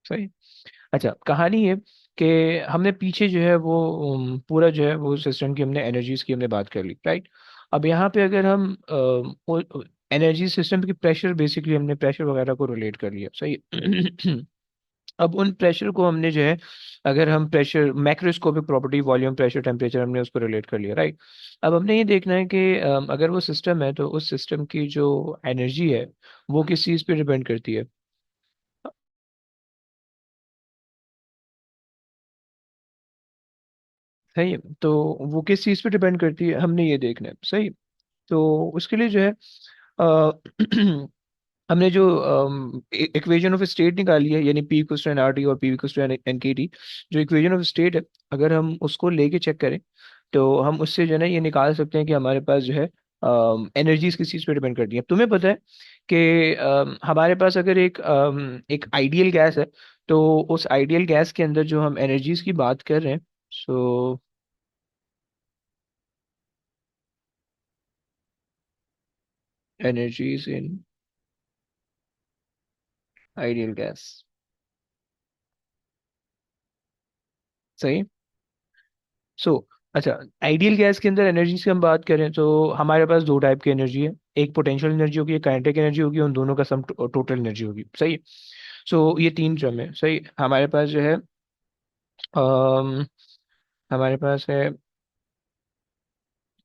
सही। अच्छा, कहानी है कि हमने पीछे जो है वो पूरा जो है वो सिस्टम की हमने एनर्जीज की हमने बात कर ली, राइट। अब यहाँ पे अगर हम एनर्जी सिस्टम की प्रेशर, बेसिकली हमने प्रेशर वगैरह को रिलेट कर लिया, सही है। अब उन प्रेशर को हमने जो है, अगर हम pressure macroscopic property, volume, pressure, temperature, हमने उसको रिलेट कर लिया, राइट। अब हमने ये देखना है कि अगर वो सिस्टम है तो उस सिस्टम की जो एनर्जी है वो किस चीज़ पे डिपेंड करती है। सही है। तो वो किस चीज़ पे डिपेंड करती है हमने ये देखना है, सही। तो उसके लिए जो है अ, हमने जो इक्वेशन ऑफ स्टेट निकाली है, यानी P equals to N R T और P equals to N K T, जो इक्वेशन ऑफ स्टेट है, अगर हम उसको लेके चेक करें तो हम उससे जो है ना ये निकाल सकते हैं कि हमारे पास जो है एनर्जीज किस चीज़ पे डिपेंड करती है। अब तुम्हें पता है कि हमारे पास अगर एक आइडियल गैस है, तो उस आइडियल गैस के अंदर जो हम एनर्जीज की बात कर रहे हैं, सो एनर्जीज इन आइडियल गैस, सही। सो अच्छा, आइडियल गैस के अंदर एनर्जी की हम बात करें तो हमारे पास दो टाइप की एनर्जी है। एक पोटेंशियल एनर्जी होगी, एक काइनेटिक एनर्जी होगी, उन दोनों का सम टोटल एनर्जी होगी, सही। सो ये तीन टर्म है, सही। हमारे पास जो है अम, हमारे पास है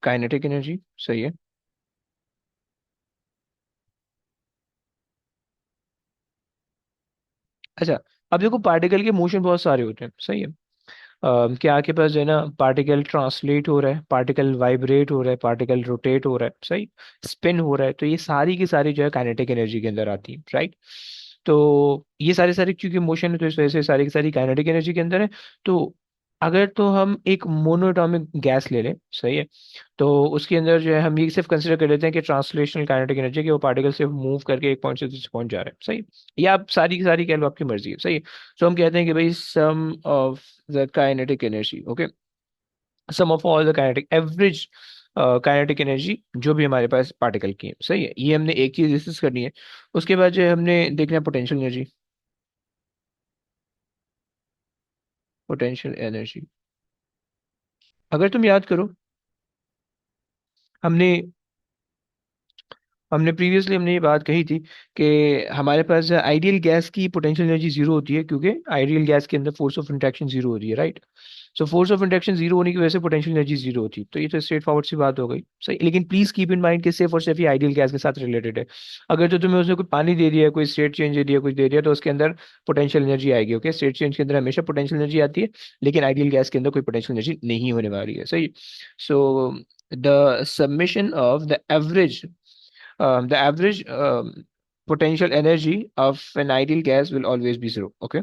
काइनेटिक एनर्जी, सही है। अच्छा, अब देखो पार्टिकल के मोशन बहुत सारे होते हैं, सही है। क्या आपके पास जो है ना, पार्टिकल ट्रांसलेट हो रहा है, पार्टिकल वाइब्रेट हो रहा है, पार्टिकल रोटेट हो रहा है, सही, स्पिन हो रहा है, तो ये सारी की सारी जो है काइनेटिक एनर्जी के अंदर आती है, राइट। तो ये सारे सारे क्योंकि मोशन है तो इस वजह से सारी की सारी काइनेटिक एनर्जी के अंदर है। तो अगर तो हम एक मोनोएटॉमिक गैस ले लें, सही है, तो उसके अंदर जो है हम ये सिर्फ कंसिडर कर लेते हैं कि ट्रांसलेशनल काइनेटिक एनर्जी, कि वो पार्टिकल से मूव करके एक पॉइंट से दूसरे पहुंच जा रहे हैं, सही। या आप सारी की सारी कह लो, आपकी मर्जी है, सही। तो हम कहते हैं कि भाई sum of the kinetic energy, okay, sum of all the kinetic average kinetic energy जो भी हमारे पास पार्टिकल की है, सही है। ये हमने एक चीज डिस्कस करनी है। उसके बाद जो है हमने देखना है पोटेंशियल एनर्जी। पोटेंशियल एनर्जी, अगर तुम याद करो, हमने हमने प्रीवियसली हमने ये बात कही थी कि हमारे पास आइडियल गैस की पोटेंशियल एनर्जी जीरो होती है, क्योंकि आइडियल गैस के अंदर फोर्स ऑफ इंट्रैक्शन जीरो होती है, right. So force of interaction zero होने की वजह से पोटेंशियल एनर्जी जीरो होती है, तो ये तो स्ट्रेट फॉरवर्ड सी बात हो गई, सही। लेकिन प्लीज कीप इन माइंड कि सिर्फ और सिर्फ ये आइडियल गैस के साथ रिलेटेड है। अगर तो तुम्हें उसने कोई पानी दे दिया है, कोई स्टेट चेंज दे दिया, कुछ दे दिया, तो उसके अंदर पोटेंशियल एनर्जी आएगी, ओके। स्टेट चेंज के अंदर हमेशा पोटेंशियल एनर्जी आती है, लेकिन आइडियल गैस के अंदर कोई पोटेंशियल एनर्जी नहीं होने वाली है, सही। So the submission of the average potential energy of an ideal gas will always be zero, okay।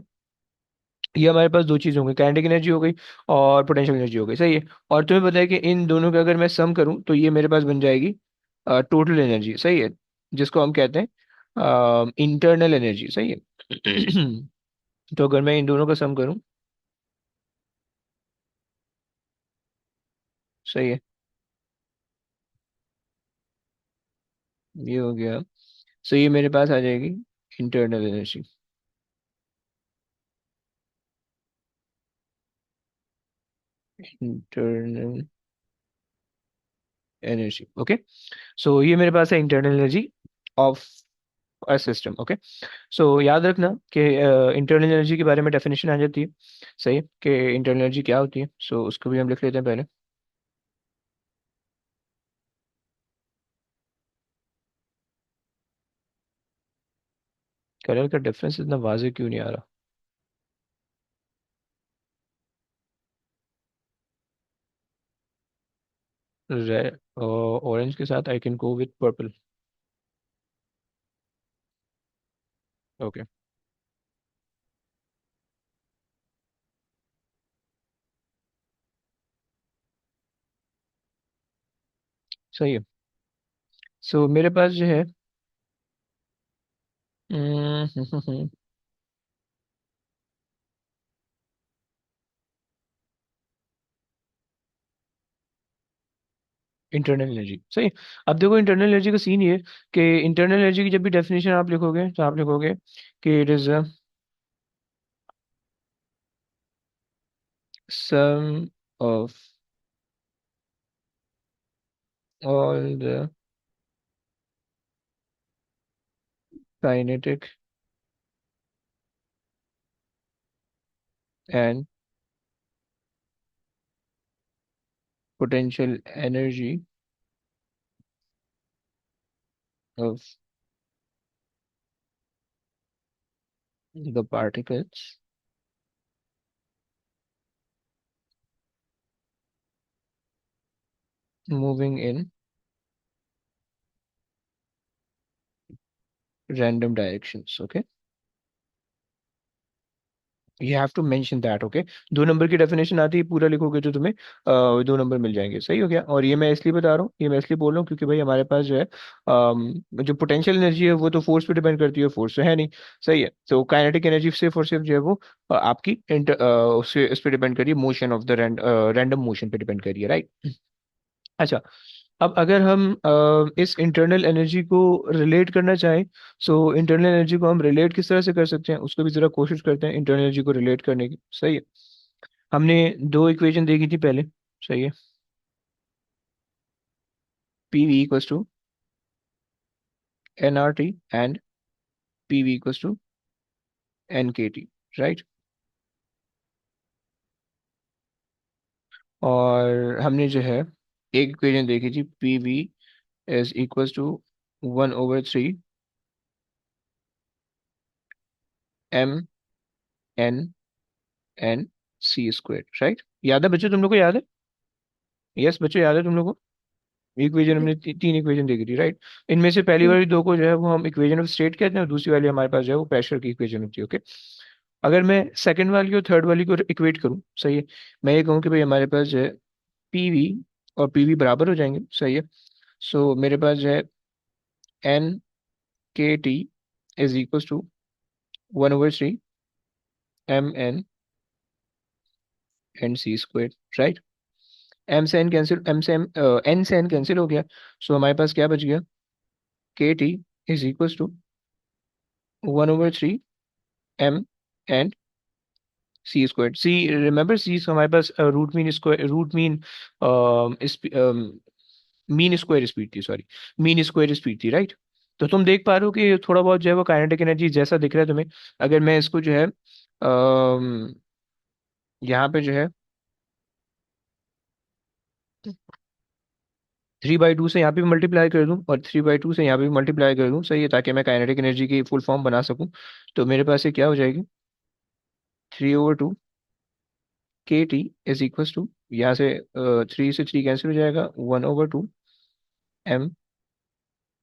ये हमारे पास दो चीज होंगी, काइनेटिक एनर्जी हो गई और पोटेंशियल एनर्जी हो गई, सही है। और तुम्हें पता है कि इन दोनों का अगर मैं सम करूं तो ये मेरे पास बन जाएगी टोटल एनर्जी, सही है, जिसको हम कहते हैं इंटरनल एनर्जी, सही है। तो अगर मैं इन दोनों का सम करूं, सही है, ये हो गया। सो ये मेरे पास आ जाएगी internal energy. Internal energy, okay. So ये मेरे पास है internal energy of a system, okay. So याद रखना कि इंटरनल एनर्जी के बारे में डेफिनेशन आ जाती है, सही है, कि इंटरनल एनर्जी क्या होती है। सो उसको भी हम लिख लेते हैं पहले। कलर का डिफरेंस इतना वाजे क्यों नहीं आ रहा? रेड और ऑरेंज के साथ I can go with purple, okay, सही है। सो मेरे पास जो है इंटरनल एनर्जी, सही। अब देखो इंटरनल एनर्जी का सीन ये है कि इंटरनल एनर्जी की जब भी डेफिनेशन आप लिखोगे तो आप लिखोगे कि it is sum of all the kinetic and potential energy of the particles moving in random directions. Okay, you have to mention that. Okay, 2 number की डेफिनेशन आती है, पूरा लिखोगे तो तुम्हें 2 नंबर मिल जाएंगे. सही हो गया. और ये मैं इसलिए बता रहा हूँ, ये मैं इसलिए बोल रहा हूँ क्योंकि भाई हमारे पास जो है जो पोटेंशियल एनर्जी है वो तो फोर्स पे डिपेंड करती है, फोर्स तो है नहीं. सही है. तो काइनेटिक एनर्जी सिर्फ और सिर्फ जो है वो आपकी उस पे डिपेंड करिए, motion of the random motion पे डिपेंड करिए, राइट. अच्छा, अब अगर हम इस इंटरनल एनर्जी को रिलेट करना चाहें, सो इंटरनल एनर्जी को हम रिलेट किस तरह से कर सकते हैं, उसको भी जरा कोशिश करते हैं इंटरनल एनर्जी को रिलेट करने की. सही है. हमने 2 इक्वेशन देखी थी पहले. सही है. P V equals to N R T and P V equals to N K T, right. और हमने जो है एक इक्वेशन देखी थी, P V is equals to 1/3 M N N C square, right. याद है बच्चों, तुम लोग को याद है? यस बच्चों, याद है तुम लोग को? इक्वेशन हमने 3 इक्वेशन देखी थी, राइट. इनमें से पहली वाली 2 को जो है वो हम इक्वेशन ऑफ स्टेट कहते हैं, और दूसरी वाली हमारे पास जो है वो प्रेशर की इक्वेशन होती है. ओके. अगर मैं सेकंड वाली और थर्ड वाली को इक्वेट करूं, सही है, मैं ये कहूँ कि भाई हमारे पास जो है पीवी और पीवी बराबर हो जाएंगे. सही है. सो मेरे पास जो है N K T is equal to 1/3 M N N C square, right. M से एन कैंसिल, एम से एम एन से एन कैंसिल हो गया. सो हमारे पास क्या बच गया? K T is equal to 1/3 M and C square. C, remember C हमारे पास root mean square, root mean mean square speed थी, सॉरी, मीन स्क्वायर स्पीड थी, राइट. तो तुम देख पा रहे हो कि थोड़ा बहुत जो है वो काइनेटिक एनर्जी जैसा दिख रहा है तुम्हें. अगर मैं इसको जो है यहाँ पे जो है 3/2 से यहाँ पे भी मल्टीप्लाई कर दूं और 3/2 से यहाँ पे भी मल्टीप्लाई कर दूं, सही है, ताकि मैं काइनेटिक एनर्जी की फुल फॉर्म बना सकूं. तो मेरे पास ये क्या हो जाएगी? 3/2 के टी इज इक्वल टू, यहाँ से 3 से 3 कैंसिल हो जाएगा, 1/2 एम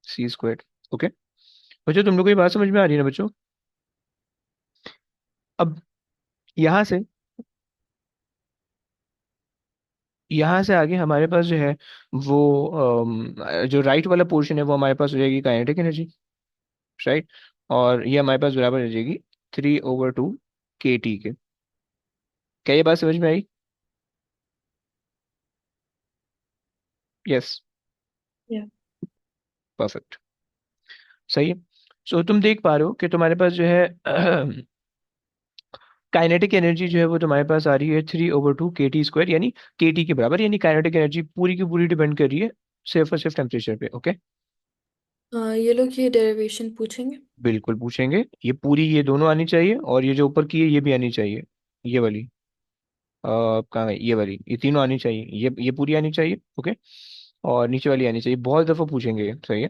सी स्क्वायर. ओके बच्चों, तुम लोग को ये बात समझ में आ रही है ना बच्चों? अब यहाँ से यहाँ से आगे हमारे पास जो है वो जो राइट वाला पोर्शन है वो हमारे पास हो जाएगी काइनेटिक एनर्जी, राइट. और ये हमारे पास बराबर हो जाएगी 3/2 के टी के. क्या ये बात समझ में आई? यस. या परफेक्ट. सही है. सो तुम देख पा रहे हो कि तुम्हारे पास जो है काइनेटिक एनर्जी जो है वो तुम्हारे पास आ रही है 3/2 के टी स्क्वायर, यानी के टी के बराबर, यानी काइनेटिक एनर्जी पूरी की पूरी डिपेंड कर रही है सिर्फ और सिर्फ टेम्परेचर पे. ओके. ये लोग ये डेरिवेशन पूछेंगे। बिल्कुल पूछेंगे. ये पूरी, ये दोनों आनी चाहिए, और ये जो ऊपर की है ये भी आनी चाहिए. ये वाली कहाँ है? ये वाली, ये तीनों आनी चाहिए, ये पूरी आनी चाहिए. ओके. और नीचे वाली आनी चाहिए. बहुत दफा पूछेंगे ये, सही है.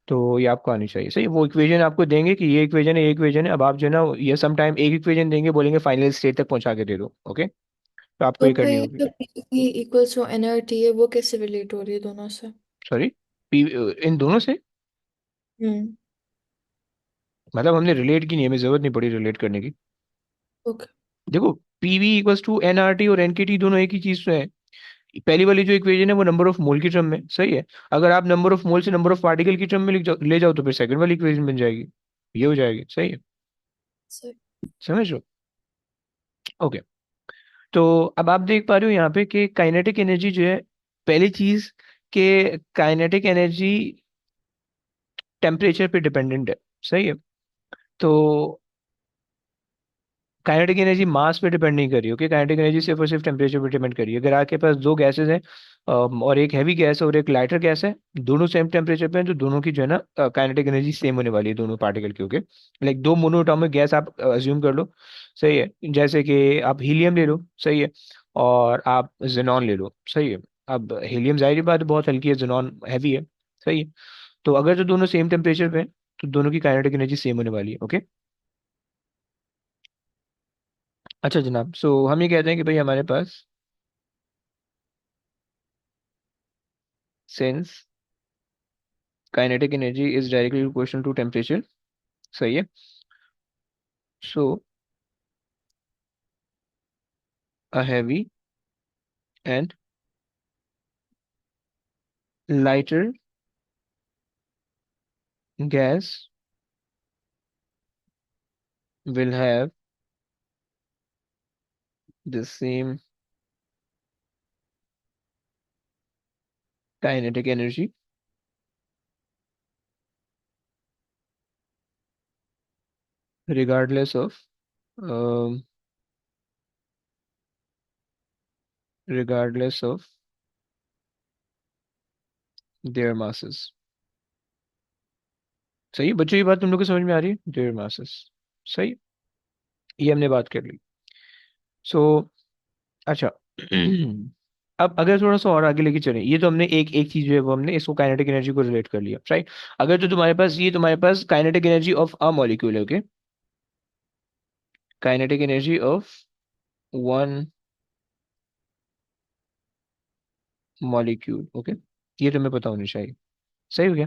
तो ये आपको आनी चाहिए. सही. वो इक्वेशन आपको देंगे कि ये इक्वेशन है, ये इक्वेशन है. अब आप जो है ना, ये सम टाइम एक इक्वेशन देंगे, बोलेंगे फाइनल स्टेट तक पहुंचा के दे दो. ओके. तो आपको तो ये फिर करनी ये होगी. जो पी इक्वल्स टू एनआरटी है वो कैसे रिलेट हो रही है दोनों से? सॉरी, पी, इन दोनों से हम्म। मतलब हमने रिलेट की नहीं, हमें जरूरत नहीं पड़ी रिलेट करने की. ओके। देखो, पीवी इक्वल्स टू एनआरटी और एनकेटी दोनों एक ही चीज तो है. पहली वाली जो इक्वेशन है वो नंबर ऑफ मोल की टर्म में, सही है. अगर आप नंबर ऑफ मोल से नंबर ऑफ पार्टिकल की टर्म में ले जाओ तो फिर सेकंड वाली इक्वेशन बन जाएगी. ये हो जाएगी. सही है. सही। समझ लो. ओके. तो अब आप देख पा रहे हो यहाँ पे कि काइनेटिक एनर्जी जो है, पहली चीज के काइनेटिक एनर्जी टेम्परेचर पे डिपेंडेंट है. सही है. तो काइनेटिक एनर्जी मास पे डिपेंड नहीं कर रही, ओके। काइनेटिक एनर्जी सिर्फ और सिर्फ टेम्परेचर पे डिपेंड कर रही है। अगर आपके पास दो गैसेज हैं, और एक हैवी गैस है और एक लाइटर गैस है, दोनों सेम टेम्परेचर पे हैं, तो दोनों की जो है ना काइनेटिक एनर्जी सेम होने वाली है, दोनों पार्टिकल की, ओके। लाइक दो मोनोएटॉमिक गैस आप अज्यूम कर लो, सही है। जैसे कि आप हीलियम ले लो, सही है, और आप जेनॉन ले लो, सही है। अब हीलियम जाहिर बात है बहुत हल्की है, जेनॉन हैवी है, सही है। तो अगर जो दोनों सेम टेम्परेचर पे हैं, तो दोनों की काइनेटिक एनर्जी सेम होने वाली है, ओके। अच्छा जनाब, सो हम ये कहते हैं कि भाई हमारे पास since kinetic energy is directly proportional to temperature, सही है। So a heavy and lighter gas will have the same kinetic energy regardless of um, regardless of their masses। सही बच्चों, ये बात तुम लोग को समझ में आ रही है, their masses, सही। ये हमने बात कर ली। सो अच्छा अब अगर थोड़ा सा और आगे लेके चलें, ये तो हमने एक एक चीज जो है वो हमने इसको काइनेटिक एनर्जी को रिलेट कर लिया, राइट। अगर तो तुम्हारे पास kinetic energy of a molecule है, okay. Kinetic energy of one molecule, okay. ये तुम्हें पता होनी चाहिए, सही हो गया।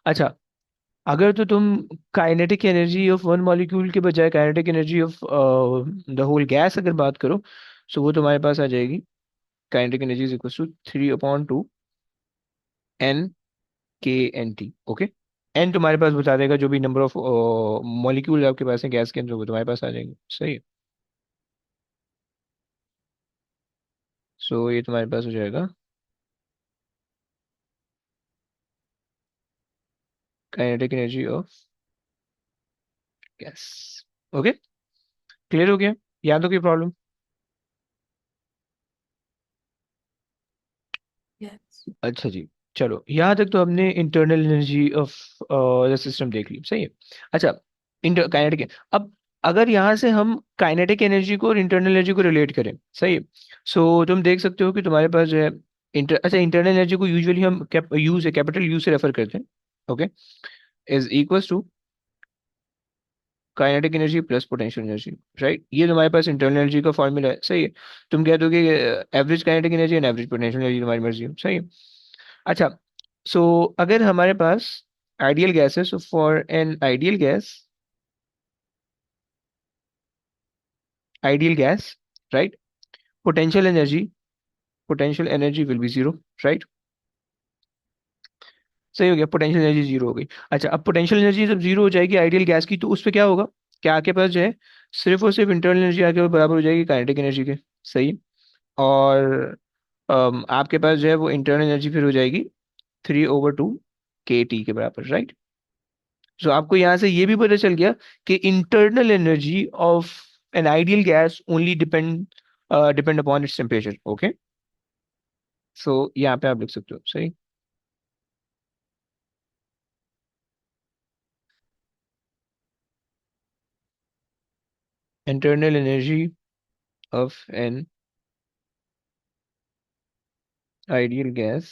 अच्छा, अगर तो तुम kinetic energy of one molecule के बजाय kinetic energy of the whole gas अगर बात करो, सो वो तुम्हारे पास आ जाएगी, kinetic energy is equal to 3/2 N K N T, okay. N तुम्हारे पास बता देगा जो भी नंबर ऑफ मॉलिक्यूल आपके पास है गैस के अंदर, वो तुम्हारे पास आ जाएंगे, सही है। सो ये तुम्हारे पास हो जाएगा kinetic energy of gas, okay. Clear हो गया? याद हो कोई प्रॉब्लम? Yes. अच्छा जी, चलो यहाँ तक तो हमने internal energy of the system देख ली, सही है। अच्छा, इंटर काइनेटिक, अब अगर यहाँ से हम काइनेटिक एनर्जी को और इंटरनल एनर्जी को रिलेट करें, सही है। सो तुम देख सकते हो कि तुम्हारे पास जो है अच्छा, इंटरनल एनर्जी को यूजुअली हम यू से, कैपिटल यू से रेफर करते हैं, okay. Is equals to kinetic energy plus potential energy, right. ये तुम्हारे पास इंटरनल एनर्जी का फॉर्मूला है, सही है। तुम कहते हो कि average kinetic energy and average potential energy तुम्हारी मर्जी है, सही है। अच्छा, सो अगर हमारे पास आइडियल गैस है, so for an ideal gas, right, potential energy potential energy will be zero, right. सही हो गया, पोटेंशियल एनर्जी जीरो हो गई। अच्छा, अब पोटेंशियल एनर्जी जब जीरो हो जाएगी आइडियल गैस की, तो उस पर क्या होगा? क्या आपके पास जो है सिर्फ और सिर्फ इंटरनल एनर्जी आके बराबर हो जाएगी काइनेटिक एनर्जी के, सही। और आपके पास जो है वो इंटरनल एनर्जी फिर हो जाएगी 3/2 के टी के बराबर, राइट। सो आपको यहाँ से ये भी पता चल गया कि internal energy of an ideal gas only depend upon its temperature, okay. So यहाँ पे आप लिख सकते हो, सही। Internal energy of an ideal gas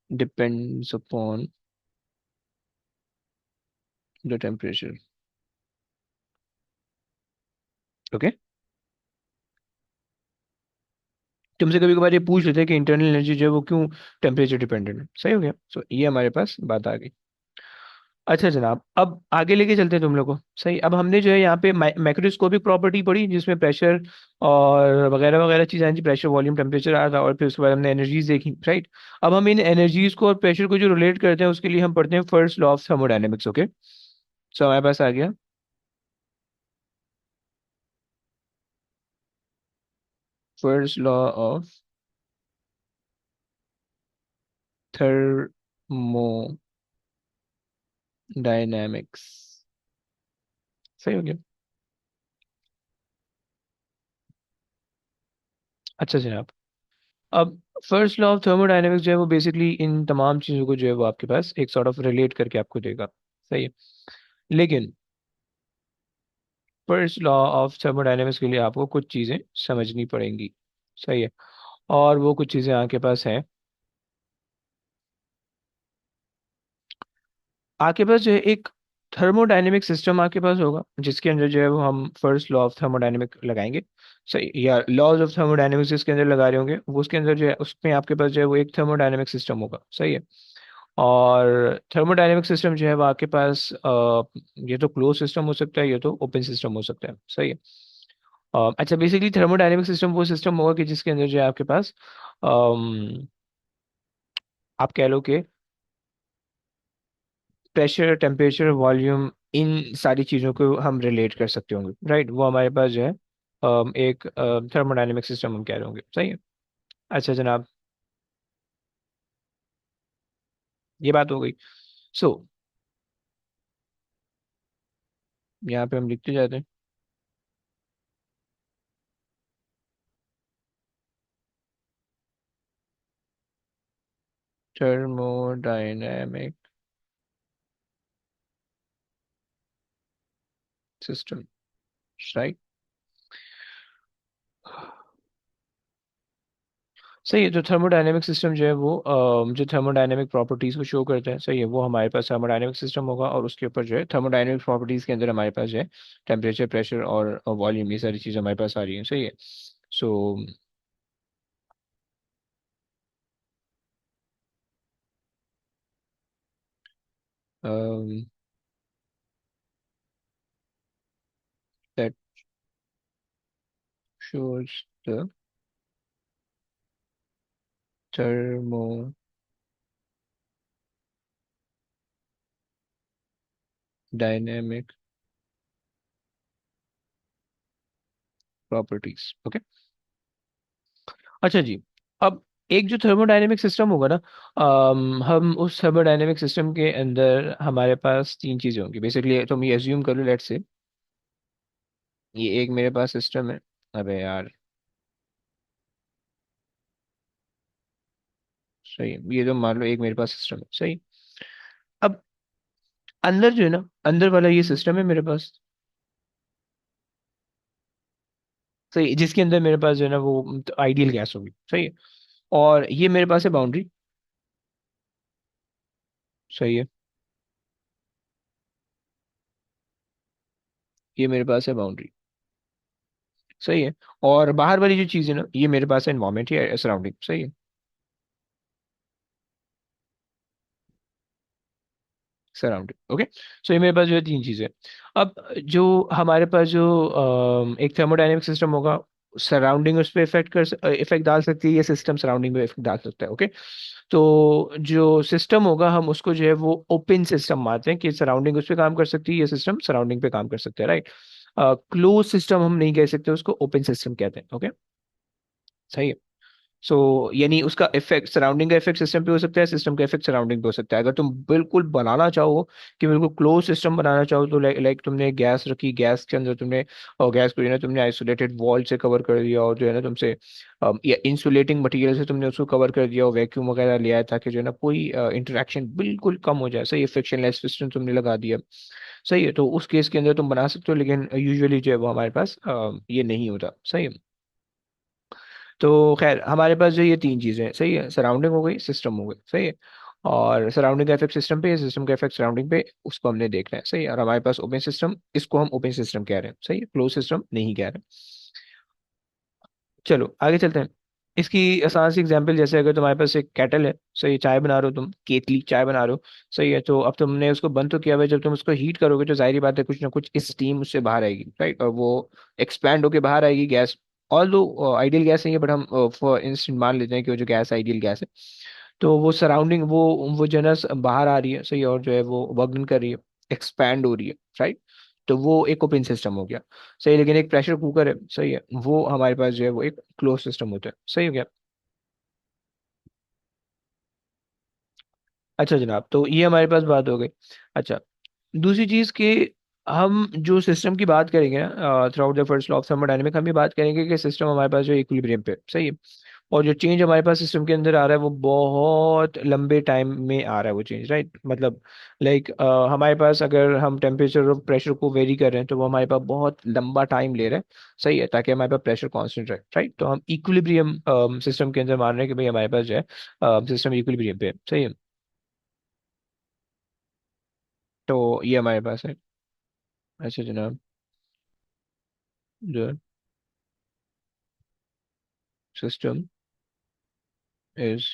depends upon the temperature, okay. तुमसे कभी कभार ये पूछ लेते हैं कि इंटरनल एनर्जी जो है वो क्यों टेम्परेचर डिपेंडेंट है, सही हो गया। सो ये हमारे पास बात आ गई। अच्छा जनाब, अब आगे लेके चलते हैं तुम लोग को, सही। अब हमने जो है यहाँ पे मैक्रोस्कोपिक प्रॉपर्टी पढ़ी, जिसमें प्रेशर और वगैरह वगैरह चीज़ आई थी, प्रेशर वॉल्यूम टेम्परेचर आया था, और फिर उसके बाद हमने एनर्जीज देखी, राइट। अब हम इन एनर्जीज को और प्रेशर को जो रिलेट करते हैं, उसके लिए हम पढ़ते हैं first law of thermodynamics, okay. So हमारे पास आ गया फर्स्ट लॉ ऑफ थर्मोडायनेमिक्स, सही हो गया। अच्छा जनाब, अब फर्स्ट लॉ ऑफ थर्मोडायनेमिक्स जो है वो बेसिकली इन तमाम चीज़ों को जो है वो आपके पास एक सॉर्ट ऑफ रिलेट करके आपको देगा। सही है। लेकिन फर्स्ट लॉ ऑफ थर्मोडायनेमिक्स के लिए आपको कुछ चीज़ें समझनी पड़ेंगी। सही है। और वो कुछ चीज़ें आपके पास हैं। आपके पास जो है एक थर्मोडायनेमिक सिस्टम आपके पास होगा जिसके अंदर जो है वो हम फर्स्ट लॉ ऑफ थर्मोडायनेमिक लगाएंगे। सही, या लॉज ऑफ थर्मोडायनेमिक्स जिसके अंदर लगा रहे होंगे वो उसके अंदर जो है उसमें आपके पास जो है वो एक थर्मोडायनेमिक सिस्टम होगा। सही है। और थर्मोडायनेमिक सिस्टम जो है वो आपके पास ये तो क्लोज सिस्टम हो सकता है, ये तो ओपन सिस्टम हो सकता है। सही है। अच्छा, बेसिकली थर्मोडायनेमिक सिस्टम वो सिस्टम होगा कि जिसके अंदर जो है आपके पास अम, आप कह लो कि प्रेशर, टेम्परेचर, वॉल्यूम, इन सारी चीज़ों को हम रिलेट कर सकते होंगे। राइट, वो हमारे पास जो है एक थर्मोडायनेमिक सिस्टम हम कह रहे होंगे। सही है। अच्छा जनाब, ये बात हो गई। सो यहाँ पे हम लिखते जाते हैं थर्मोडायनेमिक सिस्टम। राइट। सही है। जो थर्मोडायनेमिक सिस्टम जो है वो जो थर्मोडायनेमिक प्रॉपर्टीज को शो करते हैं, सही है, वो हमारे पास थर्मोडायनेमिक सिस्टम होगा। और उसके ऊपर जो है थर्मोडायनेमिक प्रॉपर्टीज के अंदर हमारे पास जो है टेम्परेचर, प्रेशर और वॉल्यूम, ये सारी चीज़ें हमारे पास आ रही हैं। सही है। So that shows the thermodynamic properties. Okay. अच्छा जी, अब एक जो थर्मोडायनेमिक सिस्टम होगा ना, हम उस थर्मोडायनेमिक सिस्टम के अंदर हमारे पास तीन चीज़ें होंगी। बेसिकली तुम ये एज्यूम कर लो, लेट्स से ये एक मेरे पास सिस्टम है। अबे यार, सही है, ये तो मान लो एक मेरे पास सिस्टम है। सही। अब अंदर जो है ना, अंदर वाला ये सिस्टम है मेरे पास। सही, जिसके अंदर मेरे पास जो है ना वो आइडियल गैस होगी। सही है। और ये मेरे पास है बाउंड्री। सही है। ये मेरे पास है बाउंड्री। सही है। और बाहर वाली जो चीज़ है ना, ये मेरे पास है एनवायरमेंट या सराउंडिंग। सही है। सराउंडिंग। ओके। सो ये मेरे पास जो है तीन चीज़ें। अब जो हमारे पास जो एक थर्मोडायनेमिक सिस्टम होगा, सराउंडिंग उस पर इफेक्ट डाल सकती है, या सिस्टम सराउंडिंग पे इफेक्ट डाल सकता है। ओके। तो जो सिस्टम होगा हम उसको जो है वो ओपन सिस्टम मानते हैं कि सराउंडिंग उस पर काम कर सकती है, या सिस्टम सराउंडिंग पे काम कर सकता है। राइट। क्लोज सिस्टम हम नहीं कह सकते, उसको ओपन सिस्टम कहते हैं। ओके। सही है। सो यानी उसका इफेक्ट सराउंडिंग का इफेक्ट सिस्टम पे हो सकता है, सिस्टम का इफेक्ट सराउंडिंग पे हो सकता है। अगर तुम बिल्कुल बनाना चाहो कि बिल्कुल क्लोज सिस्टम बनाना चाहो, तो लाइक तुमने गैस रखी, गैस के अंदर तुमने और गैस को जो है ना तुमने आइसोलेटेड वॉल से कवर कर दिया, और जो है ना तुमसे या इंसुलेटिंग मटेरियल से तुमने उसको कवर कर दिया, और वैक्यूम वगैरह लिया है ताकि जो है ना कोई इंटरेक्शन बिल्कुल कम हो जाए। सही है। फ्रिक्शनलेस सिस्टम तुमने लगा दिया। सही है। तो उस केस के अंदर तुम बना सकते हो, लेकिन यूजुअली जो है वो हमारे पास ये नहीं होता। सही है। तो खैर हमारे पास जो ये तीन चीज़ें हैं, सही है, सराउंडिंग हो गई, सिस्टम हो गई। सही है। और सराउंडिंग का इफेक्ट सिस्टम पे, सिस्टम का इफेक्ट सराउंडिंग पे, उसको हमने देखना है। सही है। और हमारे पास ओपन सिस्टम, इसको हम ओपन सिस्टम कह रहे हैं। सही है, क्लोज सिस्टम नहीं कह रहे। चलो आगे चलते हैं। इसकी आसान सी एग्जांपल, जैसे अगर तुम्हारे पास एक केटल है, सही, चाय बना रहे हो तुम, केतली चाय बना रहे हो। सही है। तो अब तुमने उसको बंद तो किया हुआ है, जब तुम उसको हीट करोगे तो जाहिर बात है कुछ ना कुछ स्टीम उससे बाहर आएगी। राइट। और वो एक्सपैंड होके बाहर आएगी गैस। ऑल दो आइडियल गैस नहीं है, बट हम फॉर इंस्टेंट मान लेते हैं कि वो जो गैस आइडियल गैस है। तो वो सराउंडिंग वो जनस बाहर आ रही है। सही है। और जो है वो वर्क कर रही है, एक्सपैंड हो रही है। राइट। तो वो एक ओपन सिस्टम हो गया। सही। लेकिन एक प्रेशर कुकर है, सही है, वो हमारे पास जो है वो एक क्लोज सिस्टम होता है। सही हो गया। अच्छा जनाब, तो ये हमारे पास बात हो गई। अच्छा, दूसरी चीज के हम जो सिस्टम की बात करेंगे ना through out the first law of thermodynamic, हम ये बात करेंगे कि सिस्टम हमारे पास जो इक्विलिब्रियम पे सही है, और जो चेंज हमारे पास सिस्टम के अंदर आ रहा है वो बहुत लंबे टाइम में आ रहा है वो चेंज, राइट। मतलब लाइक हमारे पास अगर हम टेम्परेचर और प्रेशर को वेरी कर रहे हैं तो वो हमारे पास बहुत लंबा टाइम ले रहा है, सही है, ताकि हमारे पास प्रेशर कांस्टेंट रहे, राइट। तो हम इक्विलिब्रियम सिस्टम के अंदर मान रहे हैं कि भाई हमारे पास जो है सिस्टम इक्विलिब्रियम पे है, सही है। तो ये हमारे पास है। अच्छा जनाब, the system is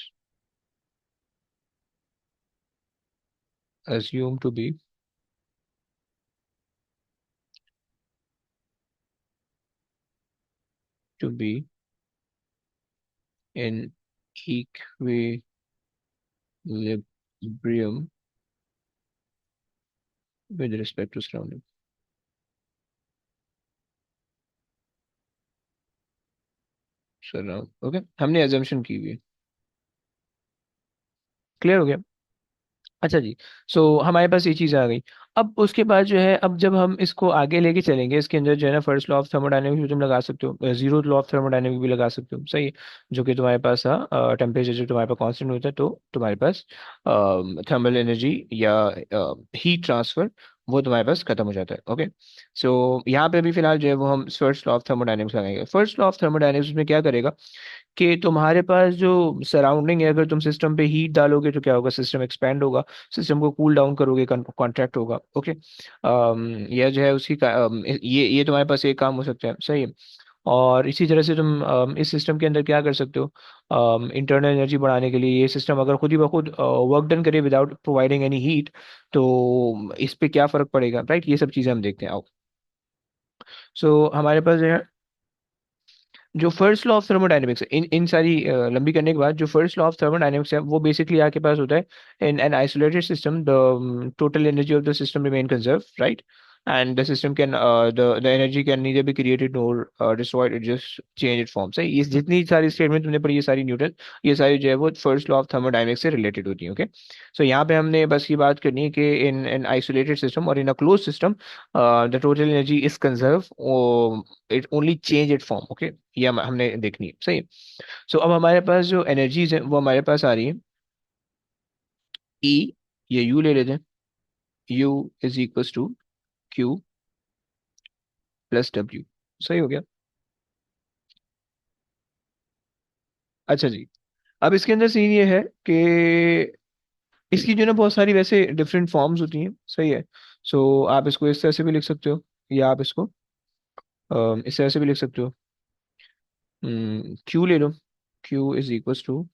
assumed to be in equilibrium with respect to surrounding। Surround okay, हमने assumption की हुई है। क्लियर हो गया। अच्छा जी। सो हमारे पास ये चीज़ आ गई। अब उसके बाद जो है, अब जब हम इसको आगे लेके चलेंगे, इसके अंदर जो है ना फर्स्ट लॉ ऑफ थर्मोडायनेमिक्स भी तुम लगा सकते हो, जीरो लॉ ऑफ थर्मोडायनेमिक्स भी लगा सकते हो, सही है। जो कि तुम्हारे पास था टेम्परेचर जब तुम्हारे पास कांस्टेंट होता है तो तुम्हारे पास थर्मल एनर्जी या हीट ट्रांसफर वो तुम्हारे पास खत्म हो जाता है, ओके। सो यहाँ पे भी फिलहाल जो है वो हम फर्स्ट लॉ ऑफ थर्मोडायनेमिक्स लगाएंगे। फर्स्ट लॉ ऑफ थर्मोडायनेमिक्स में क्या करेगा कि तुम्हारे पास जो सराउंडिंग है, अगर तुम सिस्टम पे हीट डालोगे तो क्या होगा, सिस्टम एक्सपैंड होगा। सिस्टम को कूल डाउन करोगे, कॉन्ट्रैक्ट होगा, ओके। यह जो है उसी का ये तुम्हारे पास एक काम हो सकता है, सही है। और इसी तरह से तुम इस सिस्टम के अंदर क्या कर सकते हो, इंटरनल एनर्जी बढ़ाने के लिए ये सिस्टम अगर खुद ही बखुद वर्क डन करे विदाउट प्रोवाइडिंग एनी हीट, तो इस पे क्या फर्क पड़ेगा, राइट। ये सब चीज़ें हम देखते हैं, आओ। सो हमारे पास जो है जो फर्स्ट लॉ ऑफ थर्मोडायनेमिक्स है, इन सारी लंबी करने के बाद जो फर्स्ट लॉ ऑफ थर्मोडायनेमिक्स है वो बेसिकली आपके पास होता है in an isolated system the total energy of the system remain conserve, right. And the system can the energy can neither be created nor destroyed, it just change it form, सही। ये जितनी सारी statement तुमने पढ़ी, ये सारी Newton, ये सारी जो है वो फर्स्ट लॉ ऑफ थर्मोडायनेमिक्स से रिलेटेड होती है, ओके। सो यहाँ पे हमने बस ये बात करनी है कि इन एन आइसोलेटेड सिस्टम और in a close system the total energy is conserve, it only change it form, okay. ये हमने देखनी है, सही। सो अब हमारे पास जो एनर्जीज है वो हमारे पास आ रही है ई, ये यू ले लेते हैं। U is equals to Q plus W, सही हो गया। अच्छा जी। अब इसके अंदर सीन ये है कि इसकी जो ना बहुत सारी वैसे डिफरेंट फॉर्म्स होती हैं, सही है। सो आप इसको इस तरह से भी लिख सकते हो, या आप इसको इस तरह से भी लिख सकते हो। क्यू ले लो, Q is equals to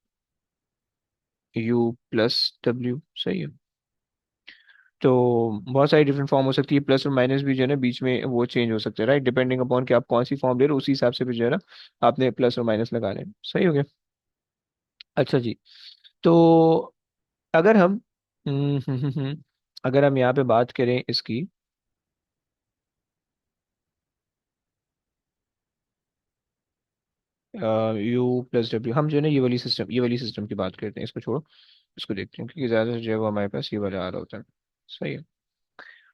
U plus W, सही है। तो बहुत सारी डिफरेंट फॉर्म हो सकती है, प्लस और माइनस भी जो है ना बीच में वो चेंज हो सकते हैं, राइट, डिपेंडिंग अपॉन कि आप कौन सी फॉर्म ले रहे हो उसी हिसाब से भी जो है ना आपने प्लस और माइनस लगाने हैं, सही हो गया। अच्छा जी। तो अगर हम अगर हम यहाँ पे बात करें इसकी, यू प्लस डब्ल्यू, हम जो है ना ये वाली सिस्टम की बात करते हैं, इसको छोड़ो, इसको देखते हैं क्योंकि ज़्यादा से जो है वो हमारे पास ये वाला आ रहा होता है, सही है।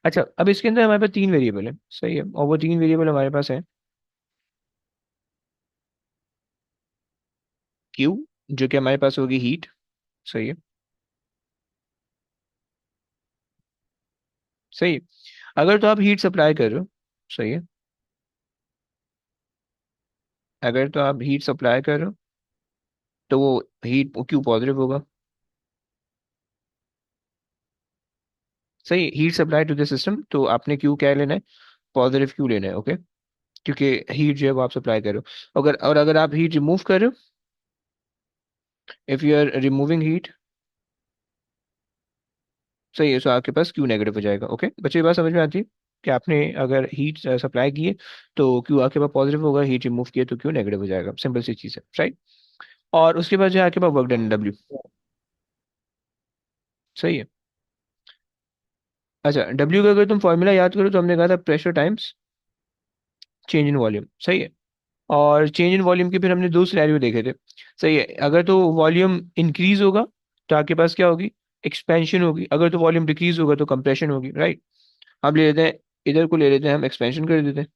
अच्छा, अब इसके अंदर हमारे पास तीन वेरिएबल है, सही है, और वो तीन वेरिएबल हमारे पास है क्यू, जो कि हमारे पास होगी हीट, सही है, सही है। अगर तो आप हीट सप्लाई कर रहे हो, सही है, अगर तो आप हीट सप्लाई कर रहे हो तो वो हीट क्यू पॉजिटिव होगा, सही। Heat supply to the system, तो आपने क्यू क्या लेना है, पॉजिटिव क्यू लेना है, ओके। क्योंकि हीट जो है वो आप सप्लाई कर रहे हो, अगर आप हीट रिमूव कर रहे हो, if you are removing heat, सही है, सो आपके पास क्यू नेगेटिव हो जाएगा, ओके। बच्चे ये बात समझ में आती है कि आपने अगर हीट सप्लाई की है तो क्यू आपके पास पॉजिटिव होगा, हीट रिमूव किया तो क्यू नेगेटिव हो जाएगा, सिंपल सी चीज़ है, राइट। और उसके बाद जो है आपके पास वर्क डन डब्ल्यू, सही है। अच्छा, डब्ल्यू का अगर तुम फॉर्मूला याद करो तो हमने कहा था pressure times change in volume, सही है। और चेंज इन वॉल्यूम के फिर हमने दो सिनेरियो देखे थे, सही है। अगर तो वॉल्यूम इंक्रीज होगा तो आपके पास क्या होगी, एक्सपेंशन होगी। अगर तो वॉल्यूम डिक्रीज होगा तो कंप्रेशन होगी, राइट। हम ले लेते हैं इधर को ले लेते हैं हम, एक्सपेंशन कर देते हैं।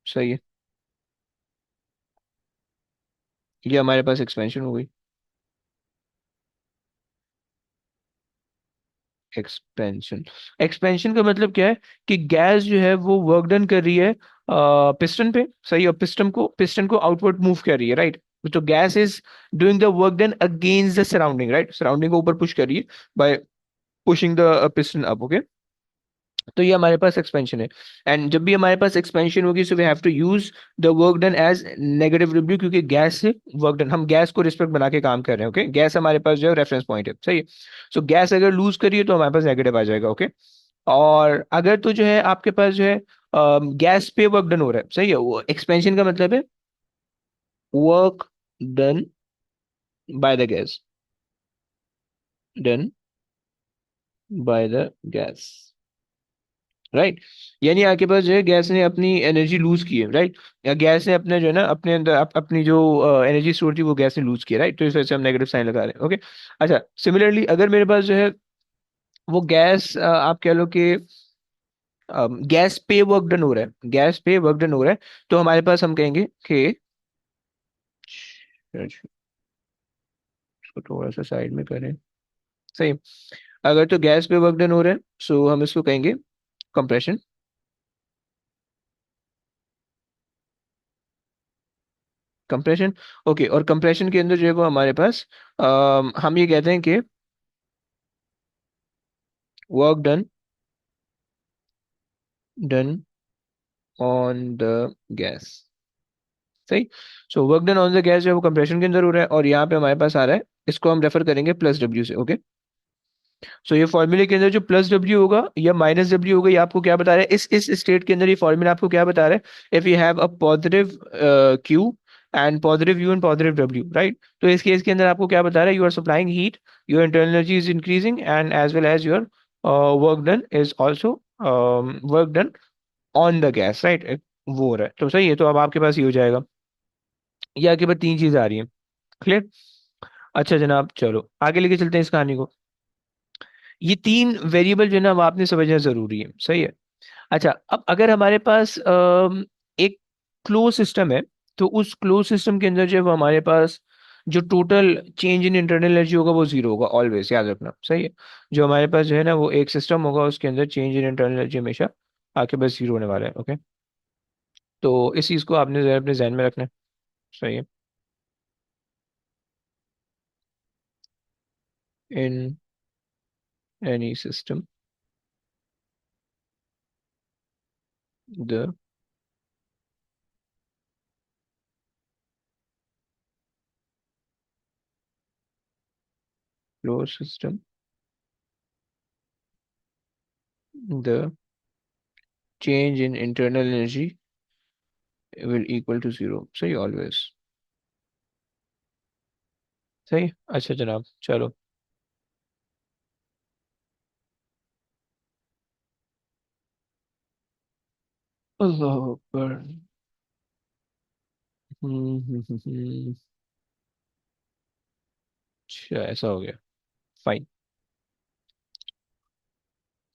सही है, ये हमारे पास एक्सपेंशन हो गई। एक्सपेंशन, एक्सपेंशन का मतलब क्या है कि गैस जो है वो वर्क डन कर रही है पिस्टन पे, सही, और पिस्टन को आउटवर्ड मूव कर रही है, राइट। तो gas is doing the work done against the surrounding, right, surrounding को ऊपर पुश कर रही है bye pushing the piston up, okay. तो ये हमारे पास एक्सपेंशन है। एंड जब भी हमारे पास एक्सपेंशन होगी, so we have to use the work done as negative review, क्योंकि गैस से वर्क डन, हम गैस को रिस्पेक्ट बना के काम कर रहे हैं, ओके। गैस हमारे पास जो है रेफरेंस पॉइंट है, सही है। सो गैस अगर लूज करिए तो हमारे पास नेगेटिव आ जाएगा, ओके। और अगर तो जो है आपके पास जो है गैस पे वर्क डन हो रहा है, सही है, वो एक्सपेंशन का मतलब है work done by the gas, done by the gas, right. यानी आपके पास जो है गैस ने अपनी एनर्जी लूज की है, राइट, या गैस ने अपने जो है ना अपने अंदर अपनी जो एनर्जी स्टोर थी वो गैस ने लूज की है, राइट। तो इस वजह से हम नेगेटिव साइन लगा रहे हैं, ओके। अच्छा, सिमिलरली अगर मेरे पास जो है वो गैस आप कह लो कि गैस पे वर्क डन हो रहा है, गैस पे वर्क डन हो रहा है, तो हमारे पास हम कहेंगे कि इसको थोड़ा सा साइड में करें, सही। अगर तो गैस पे वर्क डन हो रहा है, सो हम इसको कहेंगे कंप्रेशन। Compression, okay. और कंप्रेशन के अंदर जो है वो हमारे पास हम ये कहते हैं कि work done, done on the gas, सही। So work done on the gas जो है वो कंप्रेशन के अंदर हो रहा है, और यहाँ पे हमारे पास आ रहा है, इसको हम रेफर करेंगे प्लस डब्ल्यू से, ओके। सो ये फॉर्मूले के अंदर जो प्लस डब्ल्यू होगा या माइनस डब्ल्यू होगा, ये आपको क्या बता रहा है, इस स्टेट के अंदर ये फॉर्मूला आपको क्या बता रहा है, if you have a positive Q and positive you and positive W, right. तो इस केस के अंदर आपको क्या बता रहा है, you are supplying heat, your internal energy is increasing, and as well as your work done is also work done on the gas, right. वो हो रहा है, तो सही है। तो अब आपके पास ये हो जाएगा, ये आपके पास तीन चीजें आ रही हैं, क्लियर। अच्छा जनाब, चलो आगे लेके चलते हैं इस कहानी को। ये तीन वेरिएबल जो है ना वो आपने समझना जरूरी है, सही है। अच्छा, अब अगर हमारे पास एक क्लोज सिस्टम है, तो उस क्लोज सिस्टम के अंदर जो है वो हमारे पास जो total change in internal energy होगा वो जीरो होगा, ऑलवेज याद रखना, सही है। जो हमारे पास जो है ना वो एक सिस्टम होगा, उसके अंदर चेंज इन इंटरनल एनर्जी हमेशा आपके पास जीरो होने वाला है, ओके। तो इस चीज को आपने जरा अपने जहन में रखना है, सही है। In any system the close system, the change in internal energy will equal to zero, सही, ऑलवेज, सही। अच्छा जनाब, चलो। अल्लाह अकबर। हम्म। अच्छा, ऐसा हो गया, फाइन।